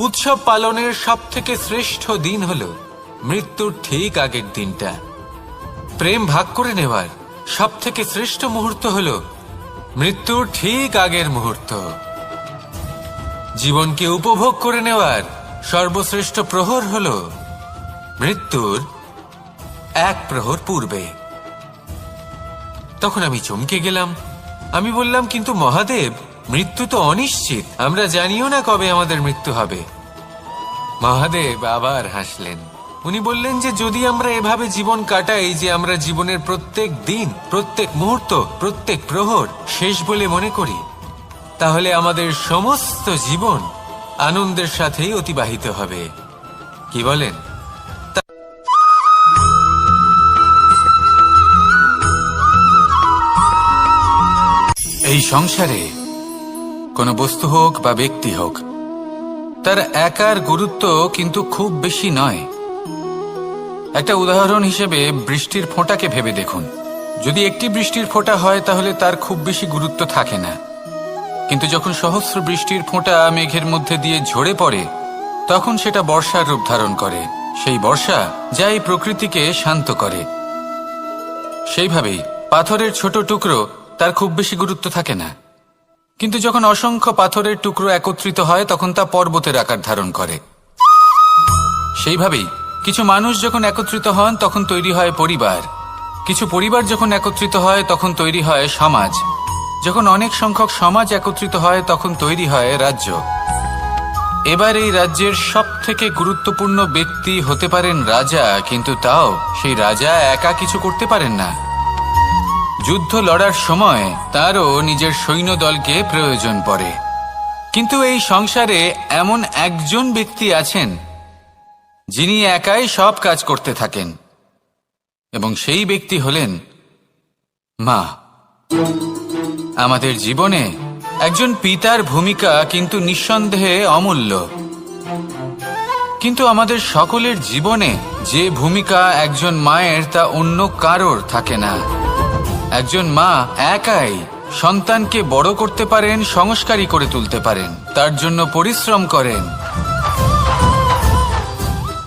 উৎসব পালনের সব থেকে শ্রেষ্ঠ দিন হল মৃত্যুর ঠিক আগের দিনটা। প্রেম ভাগ করে নেওয়ার সব থেকে শ্রেষ্ঠ মুহূর্ত হল মৃত্যুর ঠিক আগের মুহূর্ত। জীবনকে উপভোগ করে নেওয়ার সর্বশ্রেষ্ঠ প্রহর হল মৃত্যুর 1 প্রহর পূর্বে। তখন আমি চমকে গেলাম। আমি বললাম, কিন্তু মহাদেব, মৃত্যু তো অনিশ্চিত, আমরা জানিও না কবে আমাদের মৃত্যু হবে। মহাদেব আবার হাসলেন। উনি বললেন যে যদি আমরা এভাবে জীবন কাটাই যে আমরা জীবনের প্রত্যেক দিন, প্রত্যেক মুহূর্ত, প্রত্যেক প্রহর শেষ বলে মনে করি, তাহলে আমাদের সমস্ত জীবন আনন্দের সাথেই অতিবাহিত হবে। কি বলেন? এই সংসারে কোনো বস্তু হোক বা ব্যক্তি হোক, তার একার গুরুত্ব কিন্তু খুব বেশি নয়। একটা উদাহরণ হিসেবে বৃষ্টির ফোঁটাকে ভেবে দেখুন। যদি একটি বৃষ্টির ফোঁটা হয় তাহলে তার খুব বেশি গুরুত্ব থাকে না, কিন্তু যখন সহস্র বৃষ্টির ফোঁটা মেঘের মধ্যে দিয়ে ঝরে পড়ে তখন সেটা বর্ষার রূপ ধারণ করে। সেই বর্ষা যা এই প্রকৃতিকে শান্ত করে। সেইভাবেই পাথরের ছোট টুকরো, তার খুব বেশি গুরুত্ব থাকে না, কিন্তু যখন অসংখ্য পাথরের টুকরো একত্রিত হয় তখন তা পর্বতের আকার ধারণ করে। সেইভাবেই কিছু মানুষ যখন একত্রিত হন তখন তৈরি হয় পরিবার, কিছু পরিবার যখন একত্রিত হয় তখন তৈরি হয় সমাজ, যখন অনেক সংখ্যক সমাজ একত্রিত হয় তখন তৈরি হয় রাজ্য। এবার এই রাজ্যের সবথেকে গুরুত্বপূর্ণ ব্যক্তি হতে পারেন রাজা, কিন্তু তাও সেই রাজা একা কিছু করতে পারেন না। যুদ্ধ লড়ার সময় তারও নিজের সৈন্যদলকে প্রয়োজন পড়ে। কিন্তু এই সংসারে এমন একজন ব্যক্তি আছেন যিনি একাই সব কাজ করতে থাকেন, এবং সেই ব্যক্তি হলেন মা। আমাদের জীবনে একজন পিতার ভূমিকা কিন্তু নিঃসন্দেহে অমূল্য, কিন্তু আমাদের সকলের জীবনে যে ভূমিকা একজন মায়ের তা অন্য কারোর থাকে না। একজন মা একাই সন্তানকে বড় করতে পারেন, সংস্কারী করে তুলতে পারেন, তার জন্য পরিশ্রম করেন।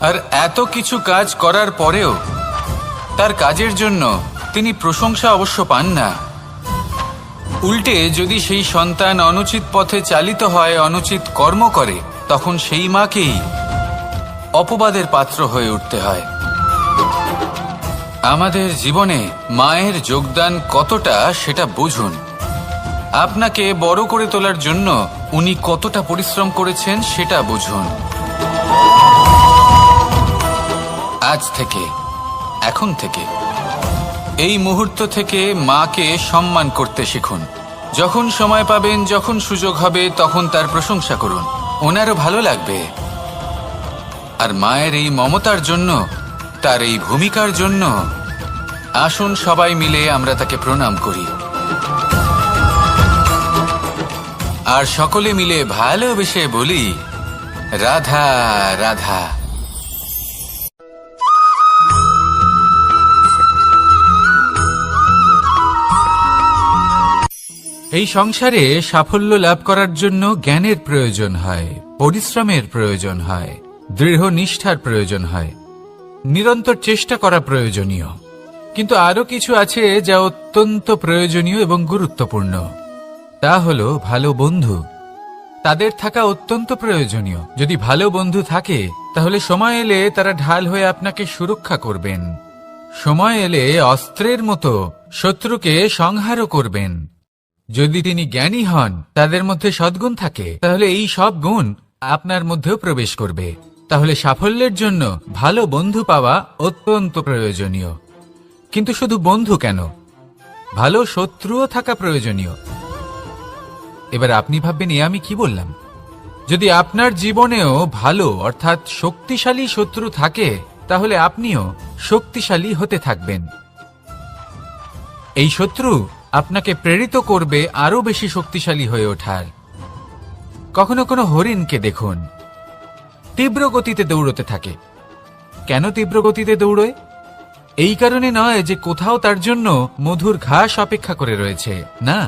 আর এত কিছু কাজ করার পরেও তার কাজের জন্য তিনি প্রশংসা অবশ্য পান না। উল্টে যদি সেই সন্তান অনুচিত পথে চালিত হয়, অনুচিত কর্ম করে, তখন সেই মাকেই অপবাদের পাত্র হয়ে উঠতে হয়। আমাদের জীবনে মায়ের যোগদান কতটা সেটা বুঝুন। আপনাকে বড় করে তোলার জন্য উনি কতটা পরিশ্রম করেছেন সেটা বুঝুন। আজ থেকে, এখন থেকে, এই মুহূর্ত থেকে মাকে সম্মান করতে শিখুন। যখন সময় পাবেন, যখন সুযোগ হবে, তখন তার প্রশংসা করুন, ওনারও ভালো লাগবে। আর মায়ের এই মমতার জন্য, তার এই ভূমিকার জন্য আসুন সবাই মিলে আমরা তাকে প্রণাম করি, আর সকলে মিলে ভালোবেসে বলি, রাধা রাধা। এই সংসারে সাফল্য লাভ করার জন্য জ্ঞানের প্রয়োজন হয়, পরিশ্রমের প্রয়োজন হয়, দৃঢ় নিষ্ঠার প্রয়োজন হয়, নিরন্তর চেষ্টা করা প্রয়োজনীয়। কিন্তু আরো কিছু আছে যা অত্যন্ত প্রয়োজনীয় এবং গুরুত্বপূর্ণ। তা হলো ভালো বন্ধু। তাদের থাকা অত্যন্ত প্রয়োজনীয়। যদি ভালো বন্ধু থাকে তাহলে সময় এলে তারা ঢাল হয়ে আপনাকে সুরক্ষা করবেন। সময় এলে অস্ত্রের মতো শত্রুকে সংহারও করবেন। যদি তিনি জ্ঞানী হন, তাদের মধ্যে সদ্গুণ থাকে, তাহলে এই সব গুণ আপনার মধ্যেও প্রবেশ করবে। তাহলে সাফল্যের জন্য ভালো বন্ধু পাওয়া অত্যন্ত প্রয়োজনীয়। কিন্তু শুধু বন্ধু কেন, ভালো শত্রুও থাকা প্রয়োজনীয়। এবার আপনি ভাববেন, এ আমি কি বললাম? যদি আপনার জীবনেও ভালো অর্থাৎ শক্তিশালী শত্রু থাকে, তাহলে আপনিও শক্তিশালী হতে থাকবেন। এই শত্রু আপনাকে প্রেরিত করবে আরো বেশি শক্তিশালী হয়ে ওঠার। কখনো কোনো হরিণকে দেখুন, তীব্র গতিতে দৌড়তে থাকে। কেন তীব্র গতিতে দৌড়য়? এই কারণে নয় যে কোথাও তার জন্য মধুর ঘাস অপেক্ষা করে রয়েছে, না।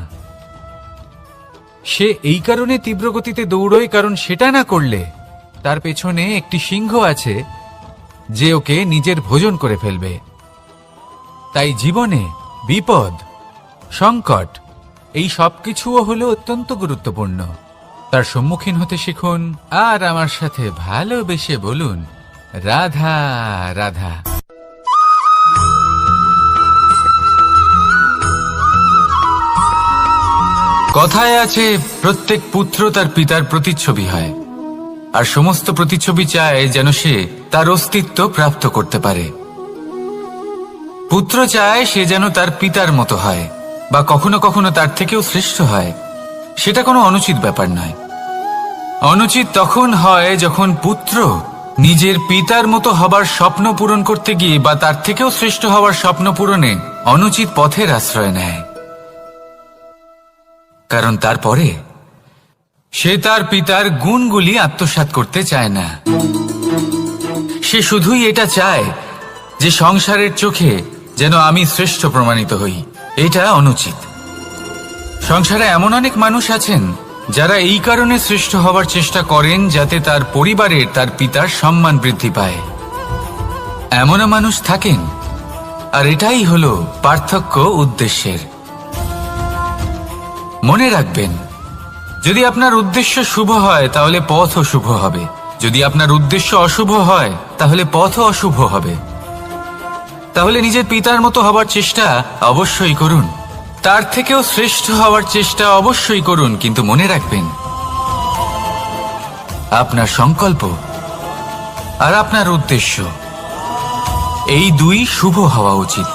সে এই কারণে তীব্র গতিতে দৌড়য় কারণ সেটা না করলে তার পেছনে একটি সিংহ আছে যে ওকে নিজের ভোজন করে ফেলবে। তাই জীবনে বিপদ, সংকট, এই সবকিছুও হলো অত্যন্ত গুরুত্বপূর্ণ। তার সম্মুখীন হতে শিখুন, আর আমার সাথে ভালোবেসে বলুন, রাধা রাধা। কথায় আছে, প্রত্যেক পুত্র তার পিতার প্রতিচ্ছবি হয়, আর সমস্ত প্রতিচ্ছবি চায় যেন সে তার অস্তিত্ব প্রাপ্ত করতে পারে। পুত্র চায় সে যেন তার পিতার মতো হয়, বা কখনো কখনো তার থেকেও শ্রেষ্ঠ হয়। সেটা কোনো অনুচিত ব্যাপার নয়। অনুচিত তখন হয় যখন পুত্র নিজের পিতার মতো হবার স্বপ্ন পূরণ করতে গিয়ে বা তার থেকেও শ্রেষ্ঠ হবার স্বপ্ন পূরণে অনুচিত পথের আশ্রয় নেয়। কারণ তারপরে সে তার পিতার গুণগুলি আত্মসাৎ করতে চায় না। সে শুধুই এটা চায় যে সংসারের চোখে যেন আমি শ্রেষ্ঠ প্রমাণিত হই। এটা অনুচিত। সংসারে এমন অনেক মানুষ আছেন যারা এই কারণে শ্রেষ্ঠ হবার চেষ্টা করেন যাতে তার পরিবারের তার পিতার সম্মান বৃদ্ধি পায়। এমনও মানুষ থাকেন, আর এটাই হলো পার্থক্য উদ্দেশ্যের। মনে রাখবেন, যদি আপনার উদ্দেশ্য শুভ হয় তাহলে পথও শুভ হবে, যদি আপনার উদ্দেশ্য অশুভ হয় তাহলে পথও অশুভ হবে। তাহলে নিজের পিতার মতো হবার চেষ্টা অবশ্যই করুন, তার থেকেও শ্রেষ্ঠ হওয়ার চেষ্টা অবশ্যই করুন, কিন্তু মনে রাখবেন আপনার সংকল্প আর আপনার উদ্দেশ্য এই দুই শুভ হওয়া উচিত।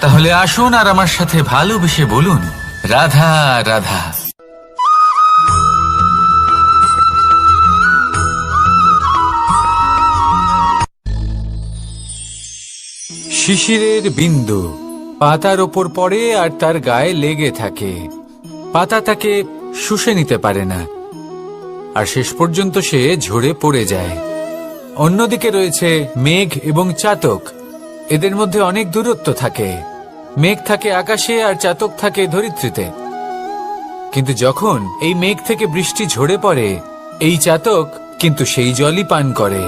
তাহলে আসুন আর আমার সাথে ভালোবেসে বলুন, রাধা রাধা। শিশিরের বিন্দু পাতার ওপর পড়ে আর তার গায়ে লেগে থাকে। পাতা তাকে শুষে নিতে পারে না, আর শেষ পর্যন্ত সে ঝরে পড়ে যায়। অন্যদিকে রয়েছে মেঘ এবং চাতক। এদের মধ্যে অনেক দূরত্ব থাকে। মেঘ থাকে আকাশে আর চাতক থাকে ধরিত্রীতে। কিন্তু যখন এই মেঘ থেকে বৃষ্টি ঝরে পড়ে, এই চাতক কিন্তু সেই জলই পান করে,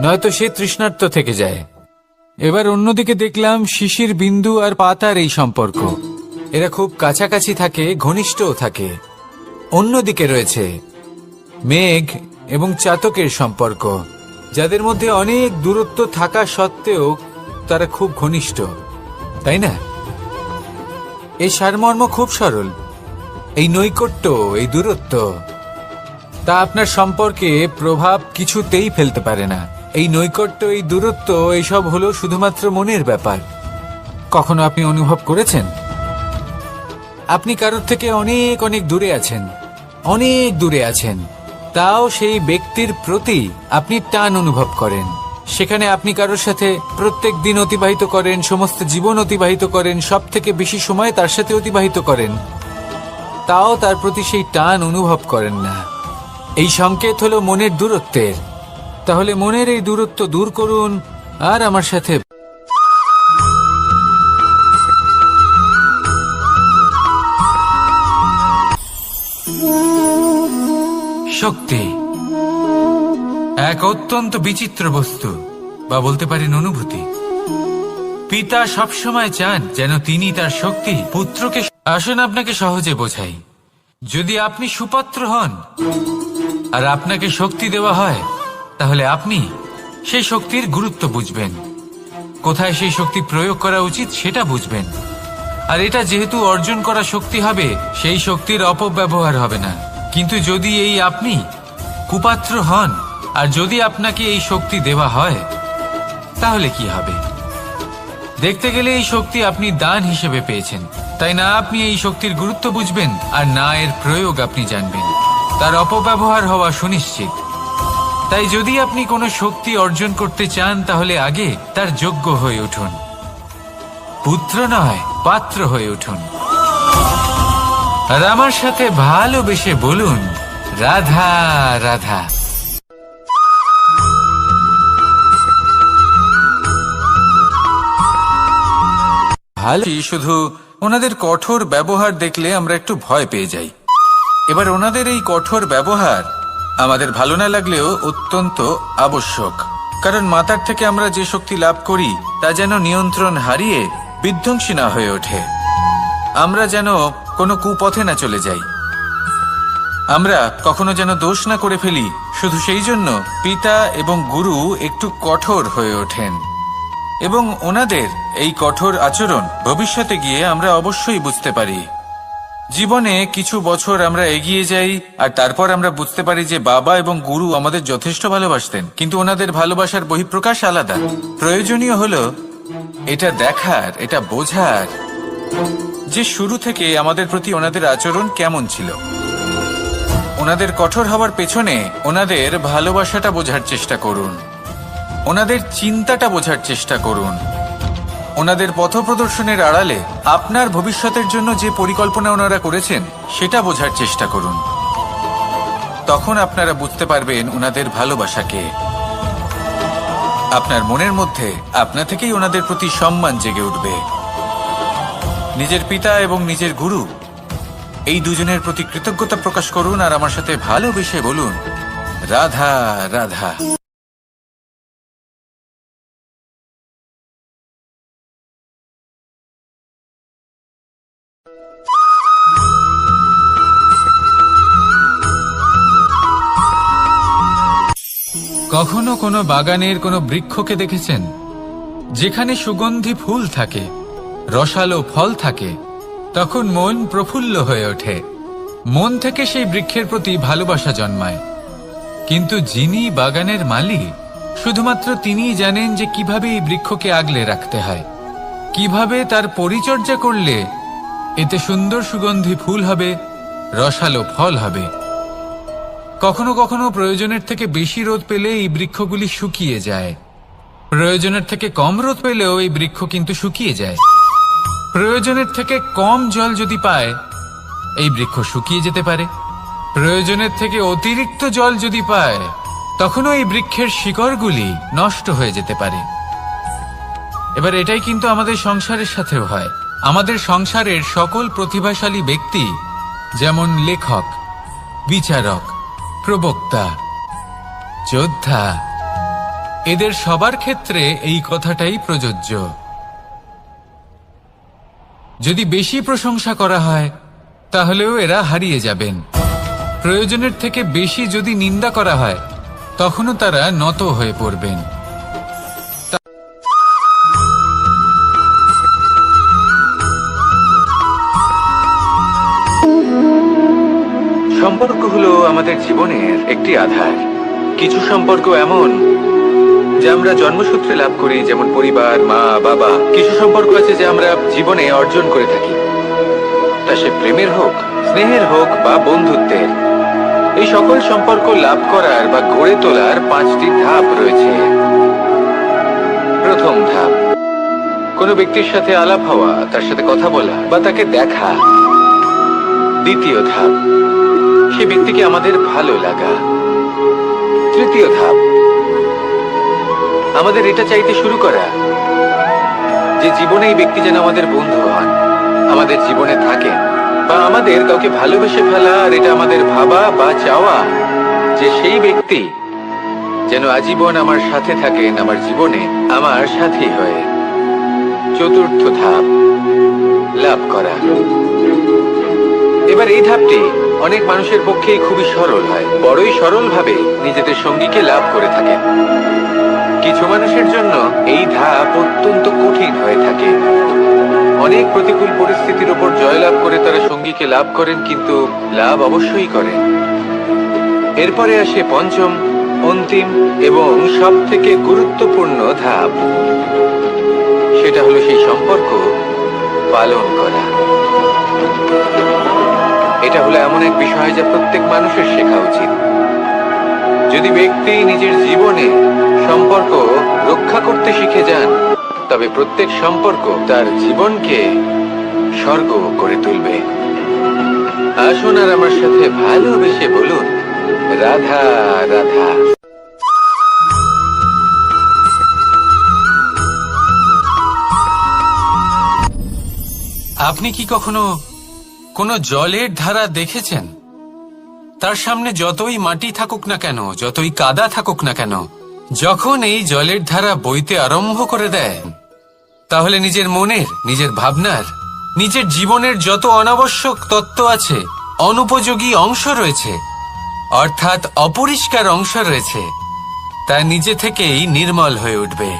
নয়তো সে তৃষ্ণার্ত থেকে যায়। এবার অন্যদিকে দেখলাম শিশির বিন্দু আর পাতার এই সম্পর্ক। এরা খুব কাছাকাছি থাকে, ঘনিষ্ঠও থাকে। অন্যদিকে রয়েছে মেঘ এবং চাতকের সম্পর্ক, যাদের মধ্যে অনেক দূরত্ব থাকা সত্ত্বেও তারা খুব ঘনিষ্ঠ, তাই না? এই সারমর্ম খুব সরল। এই নৈকট্য, এই দূরত্ব, তা আপনার সম্পর্কে প্রভাব কিছুতেই ফেলতে পারে না। এই নৈকট্য, এই দূরত্ব, এইসব হলো শুধুমাত্র মনের ব্যাপার। কখনো আপনি অনুভব করেছেন আপনি কারোর থেকে অনেক অনেক দূরে আছেন, অনেক দূরে আছেন, তাও সেই ব্যক্তির প্রতি আপনি টান অনুভব করেন। সেখানে আপনি কারোর সাথে প্রত্যেক দিন অতিবাহিত করেন, সমস্ত জীবন অতিবাহিত করেন, সব থেকে বেশি সময় তার সাথে অতিবাহিত করেন, তাও তার প্রতি সেই টান অনুভব করেন না। এই সংকেত হলো মনের দূরত্বের। তাহলে মনের এই দূরত্ব দূর করুন আর আমার সাথে শক্তি এক অত্যন্ত বিচিত্র বস্তু, বা বলতে পারেন অনুভূতি। পিতা সবসময় চান যেন তিনি তার শক্তি পুত্রকে। আসুন আপনাকে সহজে বোঝাই। যদি আপনি সুপাত্র হন আর আপনাকে শক্তি দেওয়া হয়, তাহলে আপনি সেই শক্তির গুরুত্ব বুঝবেন, কোথায় সেই শক্তি প্রয়োগ করা উচিত সেটা বুঝবেন। আর এটা যেহেতু অর্জন করা শক্তি হবে, সেই শক্তির অপব্যবহার হবে না। কিন্তু যদি এই আপনি কুপাত্র হন আর যদি আপনাকে এই শক্তি দেওয়া হয়, তাহলে কি হবে? দেখতে গেলে এই শক্তি আপনি দান হিসেবে পেয়েছেন, তাই না আপনি এই শক্তির গুরুত্ব বুঝবেন আর না এর প্রয়োগ আপনি জানবেন। তার অপব্যবহার হওয়া সুনিশ্চিত। তাই যদি আপনি কোনো শক্তি অর্জন করতে চান, তাহলে আগে তার যোগ্য হয়ে উঠুন। পুত্র নয়, পাত্র হয়ে উঠুন। আর আমার সাথে ভালোবেসে বলুন, রাধা রাধা। ভালো, শুধু ওনাদের কঠোর ব্যবহার দেখলে আমরা একটু ভয় পেয়ে যাই। এবার ওনাদের এই কঠোর ব্যবহার আমাদের ভালো না লাগলেও অত্যন্ত আবশ্যক, কারণ মাতার থেকে আমরা যে শক্তি লাভ করি তা যেন নিয়ন্ত্রণ হারিয়ে বিধ্বংসী না হয়ে ওঠে। আমরা যেন কোনো কুপথে না চলে যাই, আমরা কখনো যেন দোষ না করে ফেলি। শুধু সেই জন্য পিতা এবং গুরু একটু কঠোর হয়ে ওঠেন, এবং ওনাদের এই কঠোর আচরণ ভবিষ্যতে গিয়ে আমরা অবশ্যই বুঝতে পারি। জীবনে কিছু বছর আমরা এগিয়ে যাই আর তারপর আমরা বুঝতে পারি যে বাবা এবং গুরু আমাদের যথেষ্ট ভালোবাসতেন, কিন্তু ওনাদের ভালোবাসার বহিঃপ্রকাশ আলাদা। প্রয়োজনীয় হলো এটা দেখার, এটা বোঝার যে শুরু থেকে আমাদের প্রতি ওনাদের আচরণ কেমন ছিল। ওনাদের কঠোর হওয়ার পেছনে ওনাদের ভালোবাসাটা বোঝার চেষ্টা করুন, ওনাদের চিন্তাটা বোঝার চেষ্টা করুন, ওনাদের পথপ্রদর্শনের আড়ালে আপনার ভবিষ্যতের জন্য যে পরিকল্পনা ওনারা করেছেন সেটা বোঝার চেষ্টা করুন। তখন আপনারা বুঝতে পারবেন ওনাদের ভালোবাসাকে। আপনার মনের মধ্যে আপনা থেকেই ওনাদের প্রতি সম্মান জেগে উঠবে। নিজের পিতা এবং নিজের গুরু এই দুজনের প্রতি কৃতজ্ঞতা প্রকাশ করুন আর আমার সাথে ভালোবেসে বলুন, রাধা রাধা। কখনো কোনো বাগানের কোনো বৃক্ষকে দেখেছেন যেখানে সুগন্ধি ফুল থাকে, রসালো ফল থাকে? তখন মন প্রফুল্ল হয়ে ওঠে, মন থেকে সেই বৃক্ষের প্রতি ভালোবাসা জন্মায়। কিন্তু যিনি বাগানের মালিক, শুধুমাত্র তিনিই জানেন যে কিভাবে এই বৃক্ষকে আগলে রাখতে হয়, কিভাবে তার পরিচর্যা করলে এতে সুন্দর সুগন্ধি ফুল হবে, রসালো ফল হবে। কখনো কখনো প্রয়োজনের থেকে বেশি রোদ পেলে এই বৃক্ষগুলি শুকিয়ে যায়, প্রয়োজনের থেকে কম রোদ পেলেও এই বৃক্ষ কিন্তু শুকিয়ে যায়। প্রয়োজনের থেকে কম জল যদি পায় এই বৃক্ষ শুকিয়ে যেতে পারে, প্রয়োজনের থেকে অতিরিক্ত জল যদি পায় তখনও এই বৃক্ষের শিকড়গুলি নষ্ট হয়ে যেতে পারে। এবার এটাই কিন্তু আমাদের সংসারের সাথেও হয়। আমাদের সংসারের সকল প্রতিভাশালী ব্যক্তি, যেমন লেখক, বিচারক, প্রবক্তা, যোদ্ধা, এদের সবার ক্ষেত্রে এই কথাটাই প্রযোজ্য। যদি বেশি প্রশংসা করা হয় তাহলেও এরা হারিয়ে যাবেন। প্রয়োজনের থেকে বেশি যদি নিন্দা করা হয় তখনও তারা নত হয়ে পড়বেন। সম্পর্ক হলো আমাদের জীবনের একটি আধার। কিছু সম্পর্ক এমন যা আমরা জন্মসূত্রে লাভ করি, যেমন পরিবার, মা, বাবা। কিছু সম্পর্ক আছে যা আমরা জীবনে অর্জন করে থাকি, তা সে প্রেমের হোক, স্নেহের হোক বা বন্ধুত্বের। এই সকল সম্পর্ক লাভ করার বা গড়ে তোলার 5টি ধাপ রয়েছে। প্রথম ধাপ, কোনো ব্যক্তির সাথে আলাপ হওয়া, তার সাথে কথা বলা বা তাকে দেখা। দ্বিতীয় ধাপ, সে ব্যক্তিকে আমাদের ভালো লাগা। তৃতীয় ধাপ, আমাদের এটা চাইতে শুরু করা যে জীবনে এই ব্যক্তি যেন আমাদের বন্ধু হন, আমাদের জীবনে থাকেন, বা আমাদের কাউকে ভালোবেসে ফেলা আর এটা আমাদের ভাবা বা চাওয়া যে সেই ব্যক্তি যেন আজীবন আমার সাথে থাকেন, আমার জীবনে আমার সাথী হয়ে। চতুর্থ ধাপ, লাভ করা। এবার এই ধাপটি অনেক মানুষের পক্ষেই খুবই সরল হয়, বড়ই সরলভাবে নিজেদের সঙ্গীকে লাভ করে থাকেন। কিছু মানুষের জন্য এই ধাপ অত্যন্ত কঠিন হয়ে থাকে। অনেক প্রতিকূল পরিস্থিতির উপর জয়লাভ করে তারা সঙ্গীকে লাভ করেন, কিন্তু লাভ অবশ্যই করেন। এরপরে আসে পঞ্চম, অন্তিম এবং সব থেকে গুরুত্বপূর্ণ ধাপ। সেটা হলো সেই সম্পর্ক পালন করা। এটা হলো এমন এক বিষয় যা প্রত্যেক মানুষের শেখা উচিত। যদি ব্যক্তি নিজের জীবনে সম্পর্ক রক্ষা করতে শিখে যান, তবে প্রত্যেক সম্পর্ক তার জীবনকে স্বর্গ করে তুলবে। আসুন আর আমার সাথে ভালোবেসে বলুন, রাধা রাধা। আপনি কি কখনো কোনো জলের ধারা দেখেছেন? তার সামনে যতই মাটি থাকুক না কেন, যতই কাদা থাকুক না কেন, যখন এই জলের ধারা বইতে আরম্ভ করে দেয়, তাহলে নিজের মনের, নিজের ভাবনার, নিজের জীবনের যত অনাবশ্যক তত্ত্ব আছে, অনুপযোগী অংশ রয়েছে, অর্থাৎ অপরিষ্কার অংশ রয়েছে, তা নিজে থেকেই নির্মল হয়ে উঠবে।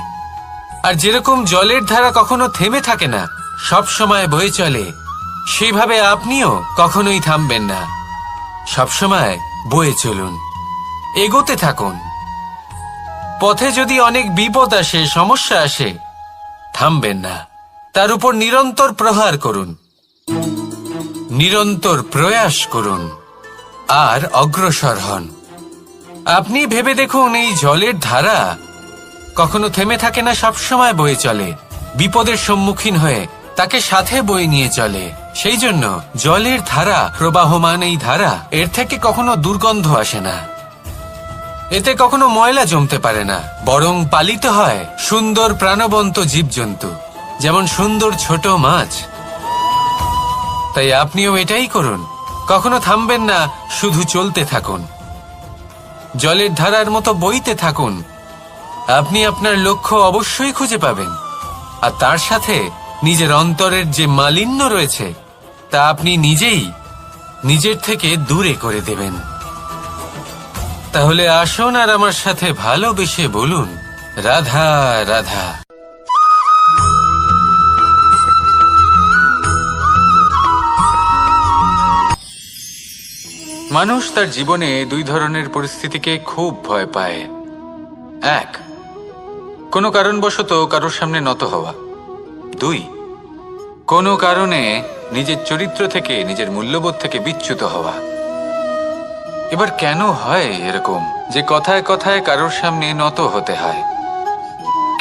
আর যেরকম জলের ধারা কখনো থেমে থাকে না, সব সময় বয়ে চলে, সেইভাবে আপনিও কখনোই থামবেন না। সবসময় বয়ে চলুন, এগোতে থাকুন। পথে যদি অনেক বিপদ আসে, সমস্যা আসে, থামবেন না, তার উপর নিরন্তর প্রহার করুন, নিরন্তর প্রয়াস করুন। আর অগ্রসর হন। আপনি ভেবে দেখুন, এই জলের ধারা কখনো থেমে থাকে না, সবসময় বয়ে চলে, বিপদের সম্মুখীন হয়ে তাকে সাথে বয়ে নিয়ে চলে। সেই জন্য জলের ধারা, প্রবাহমান এই ধারা, এর থেকে কখনো দুর্গন্ধ আসে না, এতে কখনো ময়লা জমতে পারে না, বরং পালিত হয় সুন্দর প্রাণবন্ত জীবজন্তু, যেমন সুন্দর ছোট মাছ। তাই আপনিও এটাই করুন, কখনো থামবেন না, শুধু চলতে থাকুন, জলের ধারার মতো বইতে থাকুন। আপনি আপনার লক্ষ্য অবশ্যই খুঁজে পাবেন, আর তার সাথে নিজের অন্তরের যে মালিন্য রয়েছে তা আপনি নিজেই নিজের থেকে দূরে করে দেবেন। তাহলে আসুন আর আমার সাথে ভালোবেসে বলুন, রাধা রাধা। মানুষ তার জীবনে দুই ধরনের পরিস্থিতিকে খুব ভয় পায়। এক, কোনো কারণবশত কারোর সামনে নত হওয়া। দুই, কোনো কারণে নিজের চরিত্র থেকে, নিজের মূল্যবোধ থেকে বিচ্যুত হওয়া। এবার কেন হয় এরকম যে কথায় কথায় কারোর সামনে নত হতে হয়?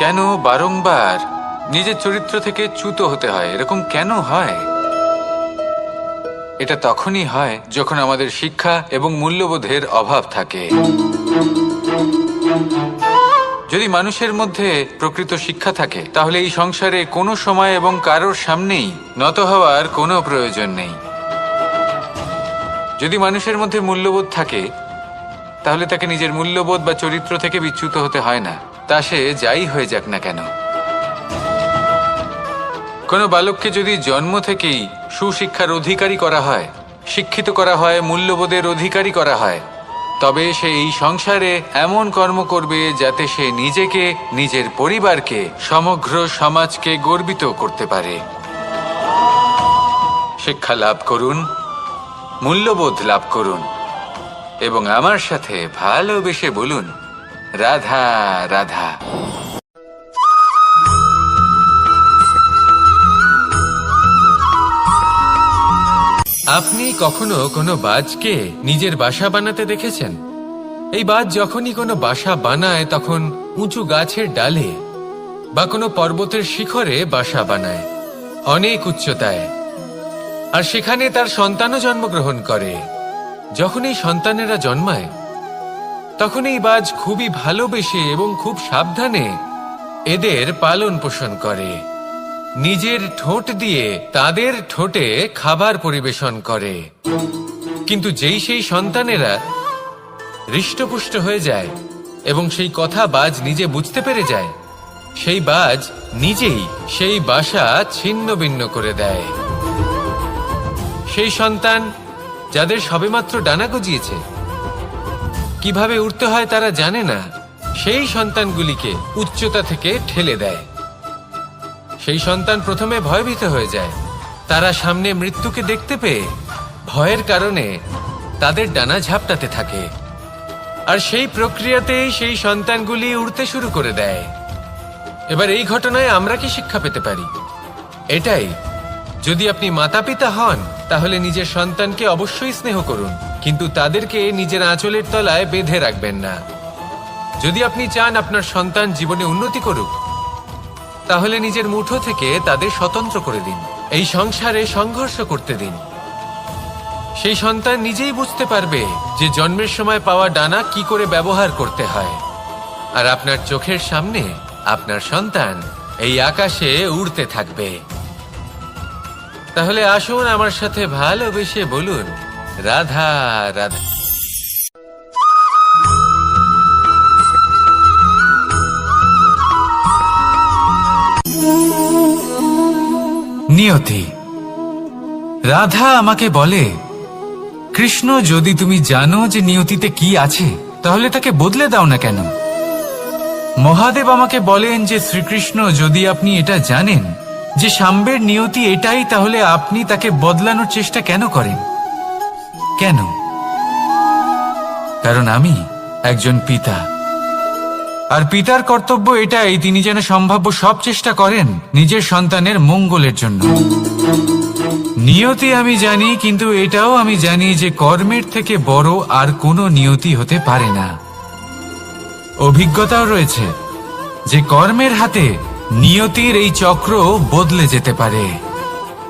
কেন বারংবার নিজের চরিত্র থেকে চ্যুত হতে হয়? এরকম কেন হয়? এটা তখনই হয় যখন আমাদের শিক্ষা এবং মূল্যবোধের অভাব থাকে। যদি মানুষের মধ্যে প্রকৃত শিক্ষা থাকে, তাহলে এই সংসারে কোনো সময় এবং কারোর সামনেই নত হওয়ার কোনো প্রয়োজন নেই। যদি মানুষের মধ্যে মূল্যবোধ থাকে, তাহলে তাকে নিজের মূল্যবোধ বা চরিত্র থেকে বিচ্যুত হতে হয় না, তা সে যাই হয়ে যাক না কেন। কোনো বালককে যদি জন্ম থেকেই সুশিক্ষার অধিকারী করা হয়, শিক্ষিত করা হয়, মূল্যবোধের অধিকারী করা হয়, তবে সে এই সংসারে এমন কর্ম করবে যাতে সে নিজেকে, নিজের পরিবারকে, সমগ্র সমাজকে গর্বিত করতে পারে। শিক্ষা লাভ করুন, মূল্যবোধ লাভ করুন, এবং আমার সাথে ভালোবেসে বলুন, রাধা রাধা। আপনি কখনো কোনো বাজকে নিজের বাসা বানাতে দেখেছেন? এই বাজ যখনই কোনো বাসা বানায়, তখন উঁচু গাছের ডালে বা কোনো পর্বতের শিখরে বাসা বানায়, অনেক উচ্চতায়, আর সেখানে তার সন্তানও জন্মগ্রহণ করে। যখন এই সন্তানেরা জন্মায়, তখন এই বাজ খুবই ভালোবেসে এবং খুব সাবধানে এদের পালন পোষণ করে, নিজের ঠোঁট দিয়ে তাদের ঠোঁটে খাবার পরিবেশন করে। কিন্তু যেই সেই সন্তানেরা হৃষ্টপুষ্ট হয়ে যায় এবং সেই কথা বাজ নিজে বুঝতে পেরে যায়, সেই বাজ নিজেই সেই বাসা ছিন্ন ভিন্ন করে দেয়। সেই সন্তান যাদের সবেমাত্র ডানা গজিয়েছে, কিভাবে উড়তে হয় তারা জানে না, সেই সন্তানগুলিকে উচ্চতা থেকে ঠেলে দেয়। সেই সন্তান প্রথমে ভয়ভীত হয়ে যায়, তারা সামনে মৃত্যুকে দেখতে পেয়ে ভয়ের কারণে তাদের ডানা ঝাপটাতে থাকে, আর সেই প্রক্রিয়াতেই সেই সন্তানগুলি উড়তে শুরু করে দেয়। এবার এই ঘটনায় আমরা কি শিক্ষা পেতে পারি? এটাই, যদি আপনি মাতা পিতা হন, তাহলে নিজের সন্তানকে অবশ্যই স্নেহ করুন, কিন্তু তাদেরকে নিজের আঁচলের তলায় বেঁধে রাখবেন না। যদি আপনি চান আপনার সন্তান জীবনে উন্নতি করুক, তাহলে নিজের মুঠো থেকে তাদের স্বতন্ত্র করে দিন, এই সংসারে সংঘর্ষ করতে দিন। সেই সন্তান নিজেই বুঝতে পারবে যে জন্মের সময় পাওয়া ডানা কি করে ব্যবহার করতে হয়, আর আপনার চোখের সামনে আপনার সন্তান এই আকাশে উড়তে থাকবে। তাহলে আসুন আমার সাথে ভালোবেসে বলুন, রাধা রাধা। নিয়তি। রাধা আমাকে বলে, কৃষ্ণ, যদি তুমি জানো যে নিয়তিতে কি আছে, তাহলে তাকে বদলে দাও না কেন? মহাদেব আমাকে বলেন যে শ্রীকৃষ্ণ, যদি আপনি এটা জানেন যে সাম্বের নিয়তি এটাই, তাহলে আপনি তাকে বদলানোর চেষ্টা কেন করেন? কেন? কারণ আমি একজন পিতা, আর পিতার কর্তব্য এটাই, তিনি যেন সম্ভাব্য সব চেষ্টা করেন নিজের সন্তানের মঙ্গলের জন্য। নিয়তি আমি জানি, কিন্তু এটাও আমি জানি যে কর্মের থেকে বড় আর কোনো নিয়তি হতে পারে না। অভিজ্ঞতাও রয়েছে যে কর্মের হাতে নিয়তির এই চক্র বদলে যেতে পারে।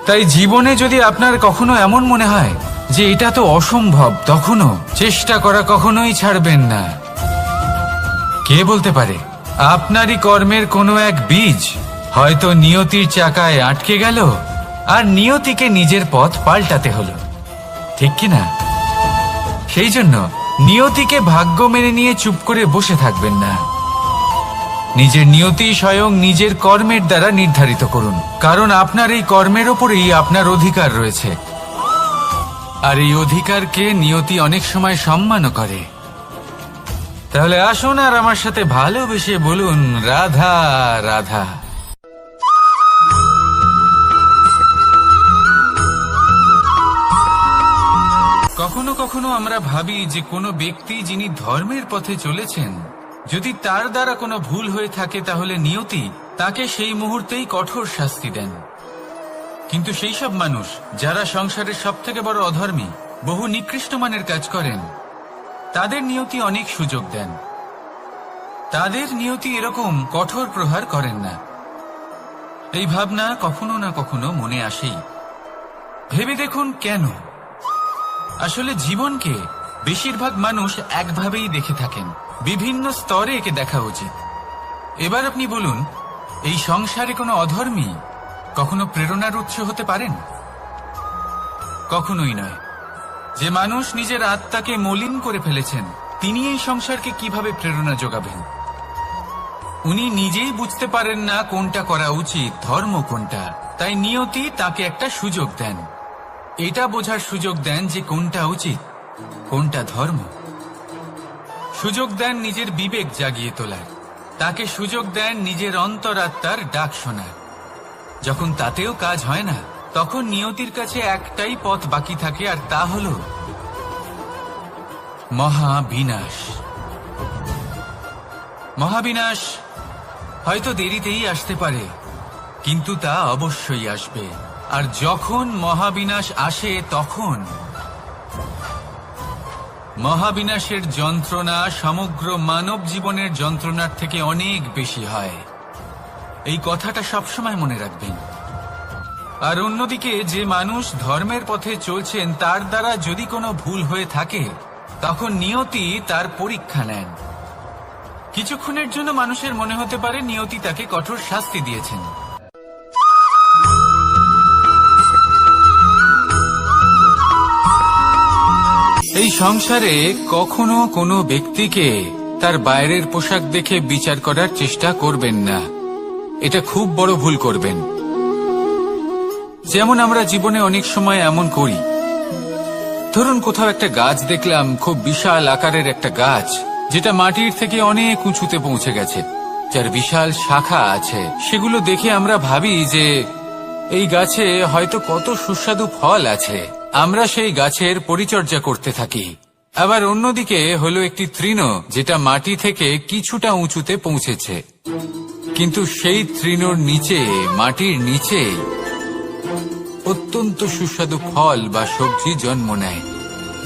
তাই জীবনে যদি আপনার কখনো এমন মনে হয় যে এটা তো অসম্ভব, তখনও চেষ্টা করা কখনোই ছাড়বেন না। কে বলতে পারে আপনারই কর্মের কোনো এক বীজ হয়তো নিয়তির চাকায় আটকে গেল আর নিয়তিকে নিজের পথ পাল্টাতে হলো, ঠিক কি না? সেই জন্য নিয়তিকে ভাগ্য মেনে নিয়ে চুপ করে বসে থাকবেন না। নিজের নিয়তি স্বয়ং নিজের কর্মের দ্বারা নির্ধারিত করুন, কারণ আপনার এই কর্মের ওপরেই আপনার অধিকার রয়েছে। আর এই অধিকারকে নিয়তি অনেক সময় সম্মানও করে। তাহলে আসুন আর আমার সাথে ভালোবেসে বলুন, রাধা রাধা। কখনো কখনো আমরা ভাবি যে কোনো ব্যক্তি যিনি ধর্মের পথে চলেছেন, যদি তার দ্বারা কোনো ভুল হয়ে থাকে তাহলে নিয়তি তাকে সেই মুহূর্তেই কঠোর শাস্তি দেন। কিন্তু সেই সব মানুষ যারা সংসারের সবথেকে বড় অধর্মী, বহু নিকৃষ্ট মানের কাজ করেন, তাদের নিয়তি অনেক সুযোগ দেন। তাদের নিয়তি এরকম কঠোর প্রহার করেন না। এই ভাবনা কখনো না কখনো মনে আসেই। ভেবে দেখুন কেন? আসলে জীবনকে বেশিরভাগ মানুষ একভাবেই দেখে থাকেন, বিভিন্ন স্তরে একে দেখা উচিত। এবার আপনি বলুন, এই সংসারে কোনো অধর্মী কখনো প্রেরণার উৎস হতে পারেন? কখনোই নয়। যে মানুষ নিজের আত্মাকে মলিন করে ফেলেছেন, তিনি এই সংসারকে কিভাবে প্রেরণা যোগাবেন? উনি নিজেই বুঝতে পারেন না কোনটা করা উচিত, ধর্ম কোনটা। তাই নিয়তি তাকে একটা সুযোগ দেন, এটা বোঝার সুযোগ দেন যে কোনটা উচিত, কোনটা ধর্ম। সুযোগ দেন নিজের বিবেক জাগিয়ে তোলার, তাকে সুযোগ দেন নিজের অন্তরাত্মার ডাক শোনার। যখন তাতেও কাজ হয় না, তখন নিয়তির কাছে একটাই পথ বাকি থাকে, আর তা হল মহাবিনাশ। মহাবিনাশ হয়তো দেরিতেই আসতে পারে, কিন্তু তা অবশ্যই আসবে। আর যখন মহাবিনাশ আসে, তখন মহাবিনাশের যন্ত্রণা সমগ্র মানব জীবনের যন্ত্রণার থেকে অনেক বেশি হয়। এই কথাটা সবসময় মনে রাখবেন। আর অন্যদিকে যে মানুষ ধর্মের পথে চলছেন, তার দ্বারা যদি কোনো ভুল হয়ে থাকে, তখন নিয়তি তার পরীক্ষা নেন। কিছুক্ষণের জন্য মানুষের মনে হতে পারে নিয়তি তাকে কঠোর শাস্তি দিয়েছেন। এই সংসারে কখনো কোনো ব্যক্তিকে তার বাইরের পোশাক দেখে বিচার করার চেষ্টা করবেন না। এটা খুব বড় ভুল করবেন। যেমন আমরা জীবনে অনেক সময় এমন করি। ধরুন কোথাও একটা গাছ দেখলাম, খুব বিশাল আকারের একটা গাছ, যেটা মাটির থেকে অনেক উঁচুতে পৌঁছে গেছে, যার বিশাল শাখা আছে। সেগুলো দেখে আমরা ভাবি যে এই গাছে হয়তো কত সুস্বাদু ফল আছে। আমরা সেই গাছের পরিচর্যা করতে থাকি। আবার অন্যদিকে হলো একটি তৃণ, যেটা মাটি থেকে কিছুটা উঁচুতে পৌঁছেছে, কিন্তু সেই তৃণর নিচে, মাটির নিচে অত্যন্ত সুস্বাদু ফল বা সবজি জন্ম নেয়,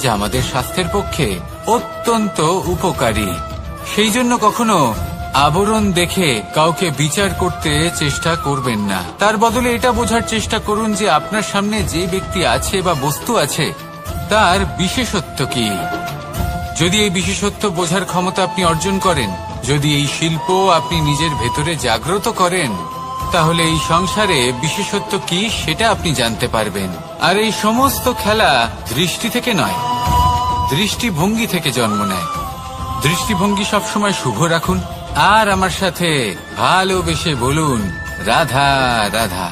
যা আমাদের স্বাস্থ্যের পক্ষে অত্যন্ত উপকারী। সেই জন্য কখনো আবরণ দেখে কাউকে বিচার করতে চেষ্টা করবেন না। তার বদলে এটা বোঝার চেষ্টা করুন যে আপনার সামনে যে ব্যক্তি আছে বা বস্তু আছে, তার বিশেষত্ব কি। যদি এই বিশেষত্ব বোঝার ক্ষমতা আপনি অর্জন করেন, যদি এই শিল্প আপনি নিজের ভেতরে জাগ্রত করেন, তাহলে এই সংসারে বিশেষত্ব কি সেটা আপনি জানতে পারবেন। আর এই সমস্ত খেলা দৃষ্টি থেকে নয়, দৃষ্টিভঙ্গি থেকে জন্ম নেয়। দৃষ্টিভঙ্গি সবসময় শুভ রাখুন, আর আমার সাথে ভালোবেসে বলুন, রাধা রাধা।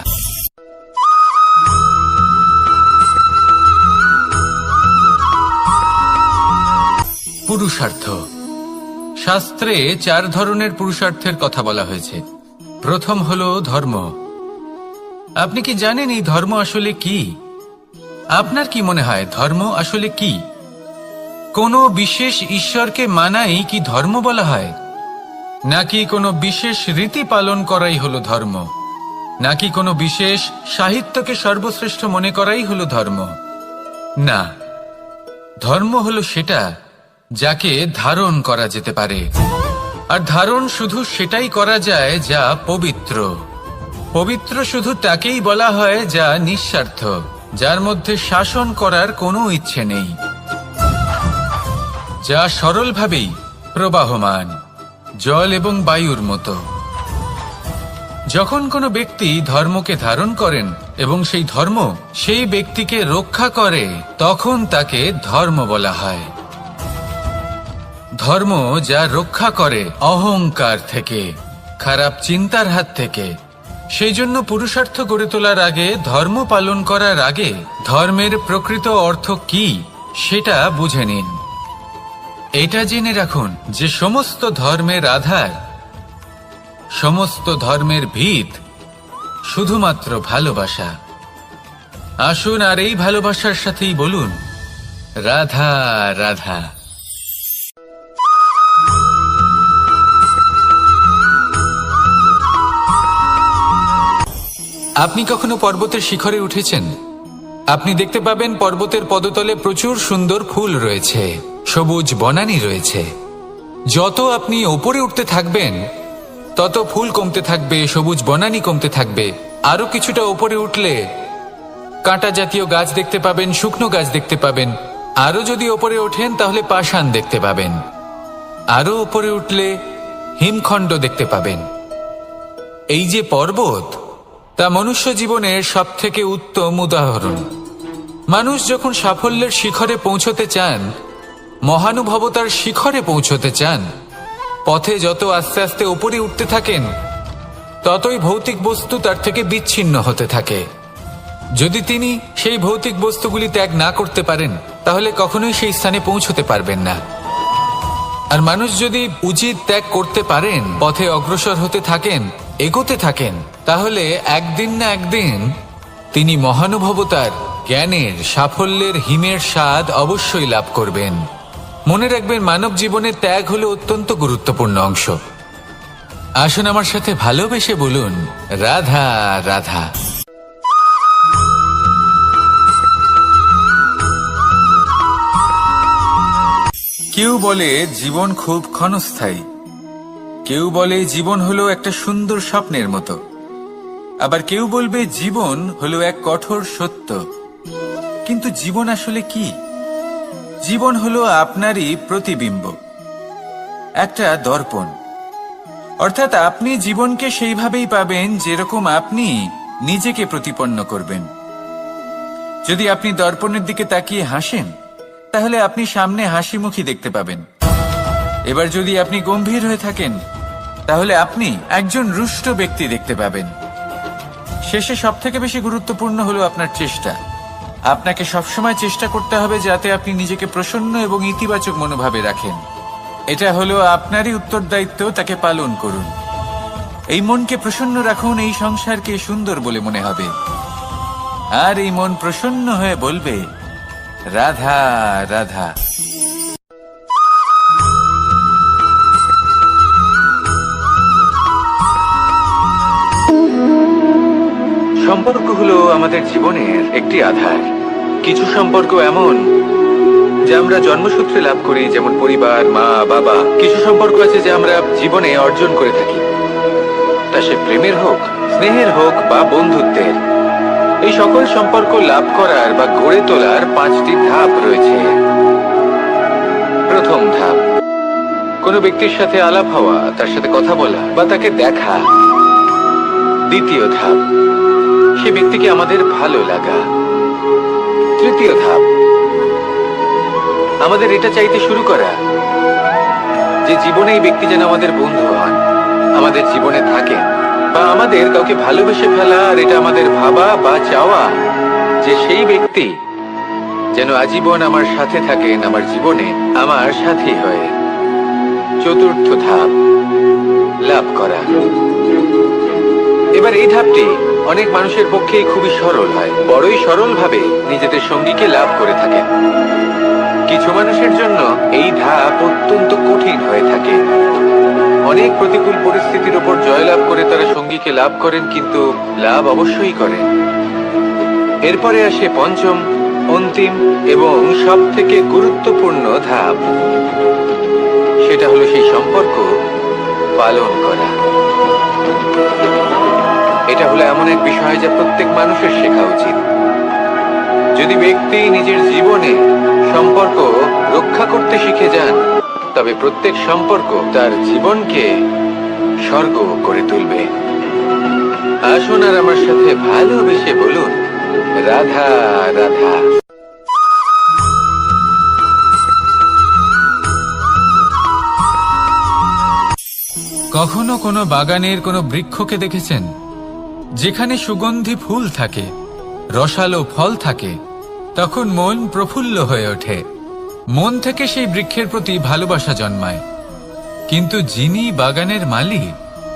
পুরুষার্থ। শাস্ত্রে 4 ধরনের পুরুষার্থের কথা বলা হয়েছে। প্রথম হলো ধর্ম। আপনি কি জানেন এই ধর্ম আসলে কি? আপনার কি মনে হয় ধর্ম আসলে কি? কোনো বিশেষ ঈশ্বরকে মানাই কি ধর্ম বলা হয়? নাকি কোনো বিশেষ রীতি পালন করাই হলো ধর্ম? নাকি কোনো বিশেষ সাহিত্যকে সর্বশ্রেষ্ঠ মনে করাই হলো ধর্ম? না, ধর্ম হলো সেটা যাকে ধারণ করা যেতে পারে, আর ধারণ শুধু সেটাই করা যায় যা পবিত্র। পবিত্র শুধু তাকেই বলা হয় যা নিঃস্বার্থ, যার মধ্যে শাসন করার কোনো ইচ্ছে নেই, যা সরলভাবেই প্রবাহমান, জল এবং বায়ুর মতো। যখন কোনো ব্যক্তি ধর্মকে ধারণ করেন এবং সেই ধর্ম সেই ব্যক্তিকে রক্ষা করে, তখন তাকে ধর্ম বলা হয়। ধর্ম যা রক্ষা করে অহংকার থেকে, খারাপ চিন্তার হাত থেকে। সেই জন্য পুরুষার্থ গড়ে তোলার আগে, ধর্ম পালন করার আগে ধর্মের প্রকৃত অর্থ কি সেটা বুঝে নিন। এটা জেনে রাখুন যে সমস্ত ধর্মের আধার, সমস্ত ধর্মের ভিত শুধুমাত্র ভালোবাসা। আসুন আর এই ভালোবাসার সাথেই বলুন রাধা রাধা। আপনি কখনো পর্বতের শিখরে উঠেছেন? আপনি দেখতে পাবেন পর্বতের পদতলে প্রচুর সুন্দর ফুল রয়েছে, সবুজ বনানী রয়েছে। যত আপনি ওপরে উঠতে থাকবেন তত ফুল কমতে থাকবে, সবুজ বনানী কমতে থাকবে। আরো কিছুটা ওপরে উঠলে কাঁটা জাতীয় গাছ দেখতে পাবেন, শুকনো গাছ দেখতে পাবেন। আরো যদি ওপরে ওঠেন তাহলে পাষাণ দেখতে পাবেন। আরো ওপরে উঠলে হিমখণ্ড দেখতে পাবেন। এই যে পর্বত, তা মনুষ্য জীবনের সবথেকে উত্তম উদাহরণ। মানুষ যখন সাফল্যের শিখরে পৌঁছতে চান, মহানুভবতার শিখরে পৌঁছতে চান, পথে যত আস্তে আস্তে উপরে উঠতে থাকেন, ততই ভৌতিক বস্তু তার থেকে বিচ্ছিন্ন হতে থাকে। যদি তিনি সেই ভৌতিক বস্তুগুলি ত্যাগ না করতে পারেন, তাহলে কখনোই সেই স্থানে পৌঁছতে পারবেন না। আর মানুষ যদি উচিত ত্যাগ করতে পারেন, পথে অগ্রসর হতে থাকেন, এগোতে থাকেন, তাহলে একদিন না একদিন তিনি মহানুভবতার, জ্ঞানের, সাফল্যের হিমের স্বাদ অবশ্যই লাভ করবেন। মনে রাখবেন, মানব জীবনের ত্যাগ হলো অত্যন্ত গুরুত্বপূর্ণ অংশ। আসুন আমার সাথে ভালোবেসে বলুন রাধা রাধা। কেউ বলে জীবন খুব ক্ষণস্থায়ী, কেউ বলে জীবন হলো একটা সুন্দর স্বপ্নের মতো, আবার কেউ বলবে জীবন হলো এক কঠোর সত্য। কিন্তু জীবন আসলে কি? জীবন হলো আপনারই প্রতিবিম্ব, একটা দর্পণ। অর্থাৎ আপনি জীবনকে সেইভাবেই পাবেন যেরকম আপনি নিজেকে প্রতিপন্ন করবেন। যদি আপনি দর্পণের দিকে তাকিয়ে হাসেন, তাহলে আপনি সামনে হাসি মুখী দেখতে পাবেন। এবার যদি আপনি গম্ভীর হয়ে থাকেন, তাহলে আপনি একজন রুষ্ট ব্যক্তি দেখতে পাবেন। শেষে সবথেকে বেশি গুরুত্বপূর্ণ হলো আপনার চেষ্টা। আপনাকে সবসময় চেষ্টা করতে হবে যাতে আপনি নিজেকে প্রসন্ন এবং ইতিবাচক মনোভাবে রাখেন। এটা হলো আপনারই উত্তরদায়িত্ব, তাকে পালন করুন। এই মনকে প্রসন্ন রাখুন, এই সংসারকে সুন্দর বলে মনে হবে। আর এই মন প্রসন্ন হয়ে বলবে রাধা রাধা। সম্পর্ক হলো আমাদের জীবনের একটি আধার। কিছু সম্পর্ক এমন যা আমরা জন্মসূত্রে লাভ করি, যেমন পরিবার, মা, বাবা। কিছু সম্পর্ক আছে যা আমরা জীবনে অর্জন করে থাকি, তা সে প্রেমের হোক, স্নেহের হোক বা বন্ধুত্বের। এই সকল সম্পর্ক লাভ করার বা গড়ে তোলার 5টি ধাপ রয়েছে। প্রথম ধাপ, কোনো ব্যক্তির সাথে আলাপ হওয়া, তার সাথে কথা বলা বা তাকে দেখা। দ্বিতীয় ধাপ, সে ব্যক্তিকে আমাদের ভালো লাগা। তৃতীয় ধাপ, আমাদের এটা চাইতে শুরু করা যে জীবনে এই ব্যক্তি যেন আমাদের বন্ধু হন, আমাদের জীবনে থাকে, বা আমাদের কাউকে ভালোবেসে ফেলা। আর এটা আমাদের ভাবা বা চাওয়া যে সেই ব্যক্তি যেন আজীবন আমার সাথে থাকেন, আমার জীবনে আমার সাথী হয়ে। চতুর্থ ধাপ, লাভ করা। এবার এই ধাপটি অনেক মানুষের পক্ষেই খুবই সরল হয়, বড়ই সরলভাবে নিজেদের সঙ্গীকে লাভ করে থাকেন। কিছু মানুষের জন্য এই ধাপ অত্যন্ত কঠিন হয়ে থাকে। অনেক প্রতিকূল পরিস্থিতির উপর জয়লাভ করে তারা সঙ্গীকে লাভ করেন, কিন্তু লাভ অবশ্যই করেন। এরপরে আসে পঞ্চম, অন্তিম এবং সব থেকে গুরুত্বপূর্ণ ধাপ। সেটা হলো সেই সম্পর্ক পালন করা। এটা হলো এমন এক বিষয় যা প্রত্যেক মানুষের শেখা উচিত। যদি ব্যক্তি নিজের জীবনে সম্পর্ক রক্ষা করতে শিখে যান, তবে প্রত্যেক সম্পর্ক তার জীবনকে স্বর্গ করে তুলবে। আসুন আর আমার সাথে ভালোবেসে বলুন, রাধা রাধা। কখনো কোনো বাগানের কোনো বৃক্ষকে দেখেছেন যেখানে সুগন্ধি ফুল থাকে, রসালো ফল থাকে? তখন মন প্রফুল্ল হয়ে ওঠে, মন থেকে সেই বৃক্ষের প্রতি ভালোবাসা জন্মায়। কিন্তু যিনি বাগানের মালিক,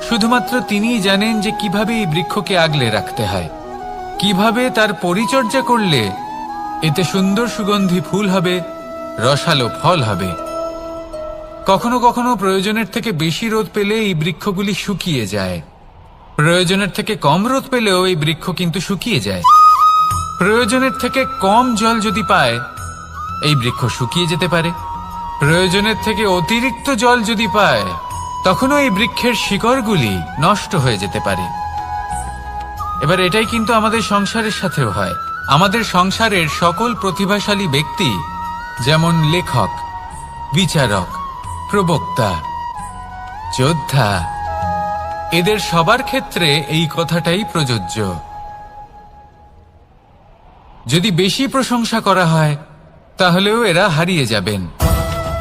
শুধুমাত্র তিনিই জানেন যে কিভাবে এই বৃক্ষকে আগলে রাখতে হয়, কিভাবে তার পরিচর্যা করলে এতে সুন্দর সুগন্ধি ফুল হবে, রসালো ফল হবে। কখনো কখনো প্রয়োজনের থেকে বেশি রোদ পেলে এই বৃক্ষগুলি শুকিয়ে যায়, প্রয়োজনের থেকে কম রোদ পেলেও এই বৃক্ষ কিন্তু শুকিয়ে যায়। প্রয়োজনের থেকে কম জল যদি পায়, এই বৃক্ষ শুকিয়ে যেতে পারে। প্রয়োজনের থেকে অতিরিক্ত জল যদি পায়, তখনও এই বৃক্ষের শিকড়গুলি নষ্ট হয়ে যেতে পারে। এবার এটাই কিন্তু আমাদের সংসারের সাথেও হয়। আমাদের সংসারের সকল প্রতিভাশালী ব্যক্তি, যেমন লেখক, বিচারক, প্রবক্তা, যোদ্ধা, এদের সবার ক্ষেত্রে এই কথাটাই প্রযোজ্য। যদি বেশি প্রশংসা করা হয়, তাহলেও এরা হারিয়ে যাবেন।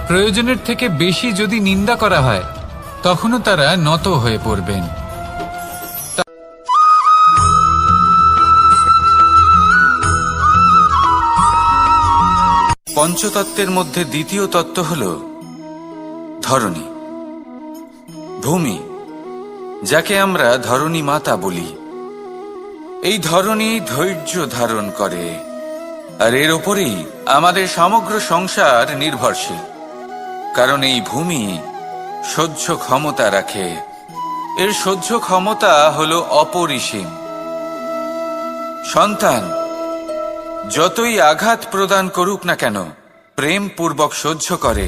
প্রয়োজনের থেকে বেশি যদি নিন্দা করা হয়, তখনও তারা নত হয়ে পড়বেন। পঞ্চতত্ত্বের মধ্যে দ্বিতীয় তত্ত্ব হল ধরণী, ভূমি, যাকে আমরা ধরণী মাতা বলি। এই ধরণী ধৈর্য ধারণ করে, আর এর ওপরেই আমাদের সমগ্র সংসার নির্ভরশীল। কারণ এই ভূমি সহ্য ক্ষমতা রাখে, এর সহ্য ক্ষমতা হলো অপরিসীম। সন্তান যতই আঘাত প্রদান করুক না কেন, প্রেম পূর্বক সহ্য করে,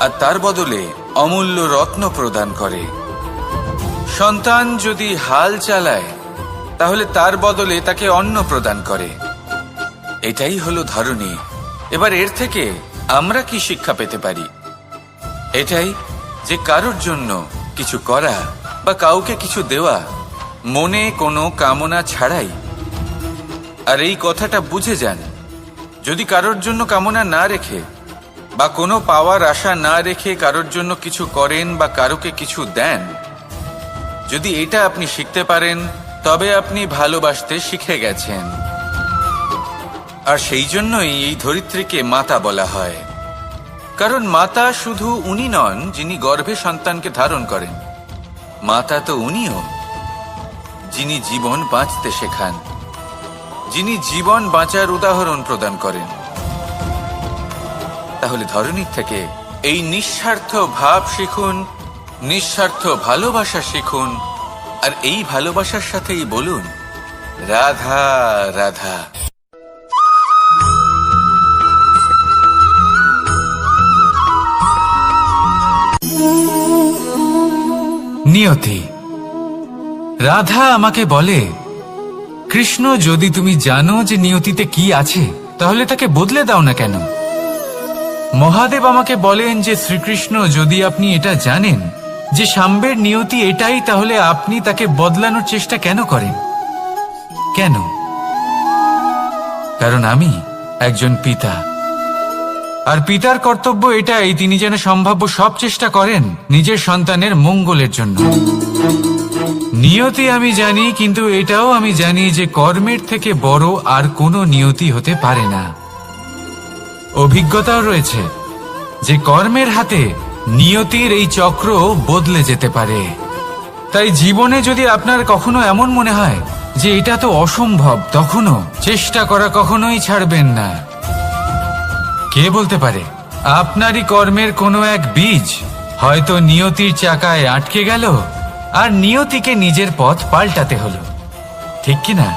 আর তার বদলে অমূল্য রত্ন প্রদান করে। সন্তান যদি হাল চালায়, তাহলে তার বদলে তাকে অন্ন প্রদান করে। এটাই হলো ধরণী। এবার এর থেকে আমরা কি শিক্ষা পেতে পারি? এটাই যে কারোর জন্য কিছু করা বা কাউকে কিছু দেওয়া মনে কোনো কামনা ছাড়াই। আর এই কথাটা বুঝে যান, যদি কারোর জন্য কামনা না রেখে বা কোনো পাওয়ার আশা না রেখে কারোর জন্য কিছু করেন বা কারোকে কিছু দেন, যদি এটা আপনি শিখতে পারেন, তবে আপনি ভালোবাসতে শিখে গেছেন। আর সেই জন্যই এই ধরিত্রীকে মাতা বলা হয়। কারণ মাতা শুধু উনি নন যিনি গর্ভে সন্তানকে ধারণ করেন, মাতা তো উনিও যিনি জীবন বাঁচতে শেখান, যিনি জীবন বাঁচার উদাহরণ প্রদান করেন। তাহলে ধরণীর থেকে এই নিঃস্বার্থ ভাব শিখুন, নিঃস্বার্থ ভালোবাসা শিখুন, আর এই ভালোবাসার সাথেই বলুন, রাধা রাধা। নিয়তি। রাধা আমাকে বলে, কৃষ্ণ, যদি তুমি জানো যে নিয়তিতে কি আছে, তাহলে তাকে বদলে দাও না কেন? মহাদেব আমাকে বলেন যে শ্রীকৃষ্ণ, যদি আপনি এটা জানেন যে সাম্বের নিয়তি এটাই, তাহলে আপনি তাকে বদলানোর চেষ্টা কেন করেন? কেন? কারণ আমি একজন পিতা, আর পিতার কর্তব্য এটাই, তিনি যেন সম্ভাব্য সব চেষ্টা করেন নিজের সন্তানের মঙ্গলের জন্য। নিয়তি আমি জানি, কিন্তু এটাও আমি জানি যে কর্মের থেকে বড় আর কোনো নিয়তি হতে পারে না। অভিজ্ঞতাও রয়েছে যে কর্মের হাতে নিয়তির এই চক্র বদলে যেতে পারে। তাই জীবনে যদি আপনার কখনো এমন মনে হয় যে এটা তো অসম্ভব, তখনও চেষ্টা করা কখনোই ছাড়বেন না। কে বলতে পারে আপনারই কর্মের কোনো এক বীজ হয়তো নিয়তির চাকায় আটকে গেল আর নিয়তিকে নিজের পথ পাল্টাতে হলো, ঠিক কি না?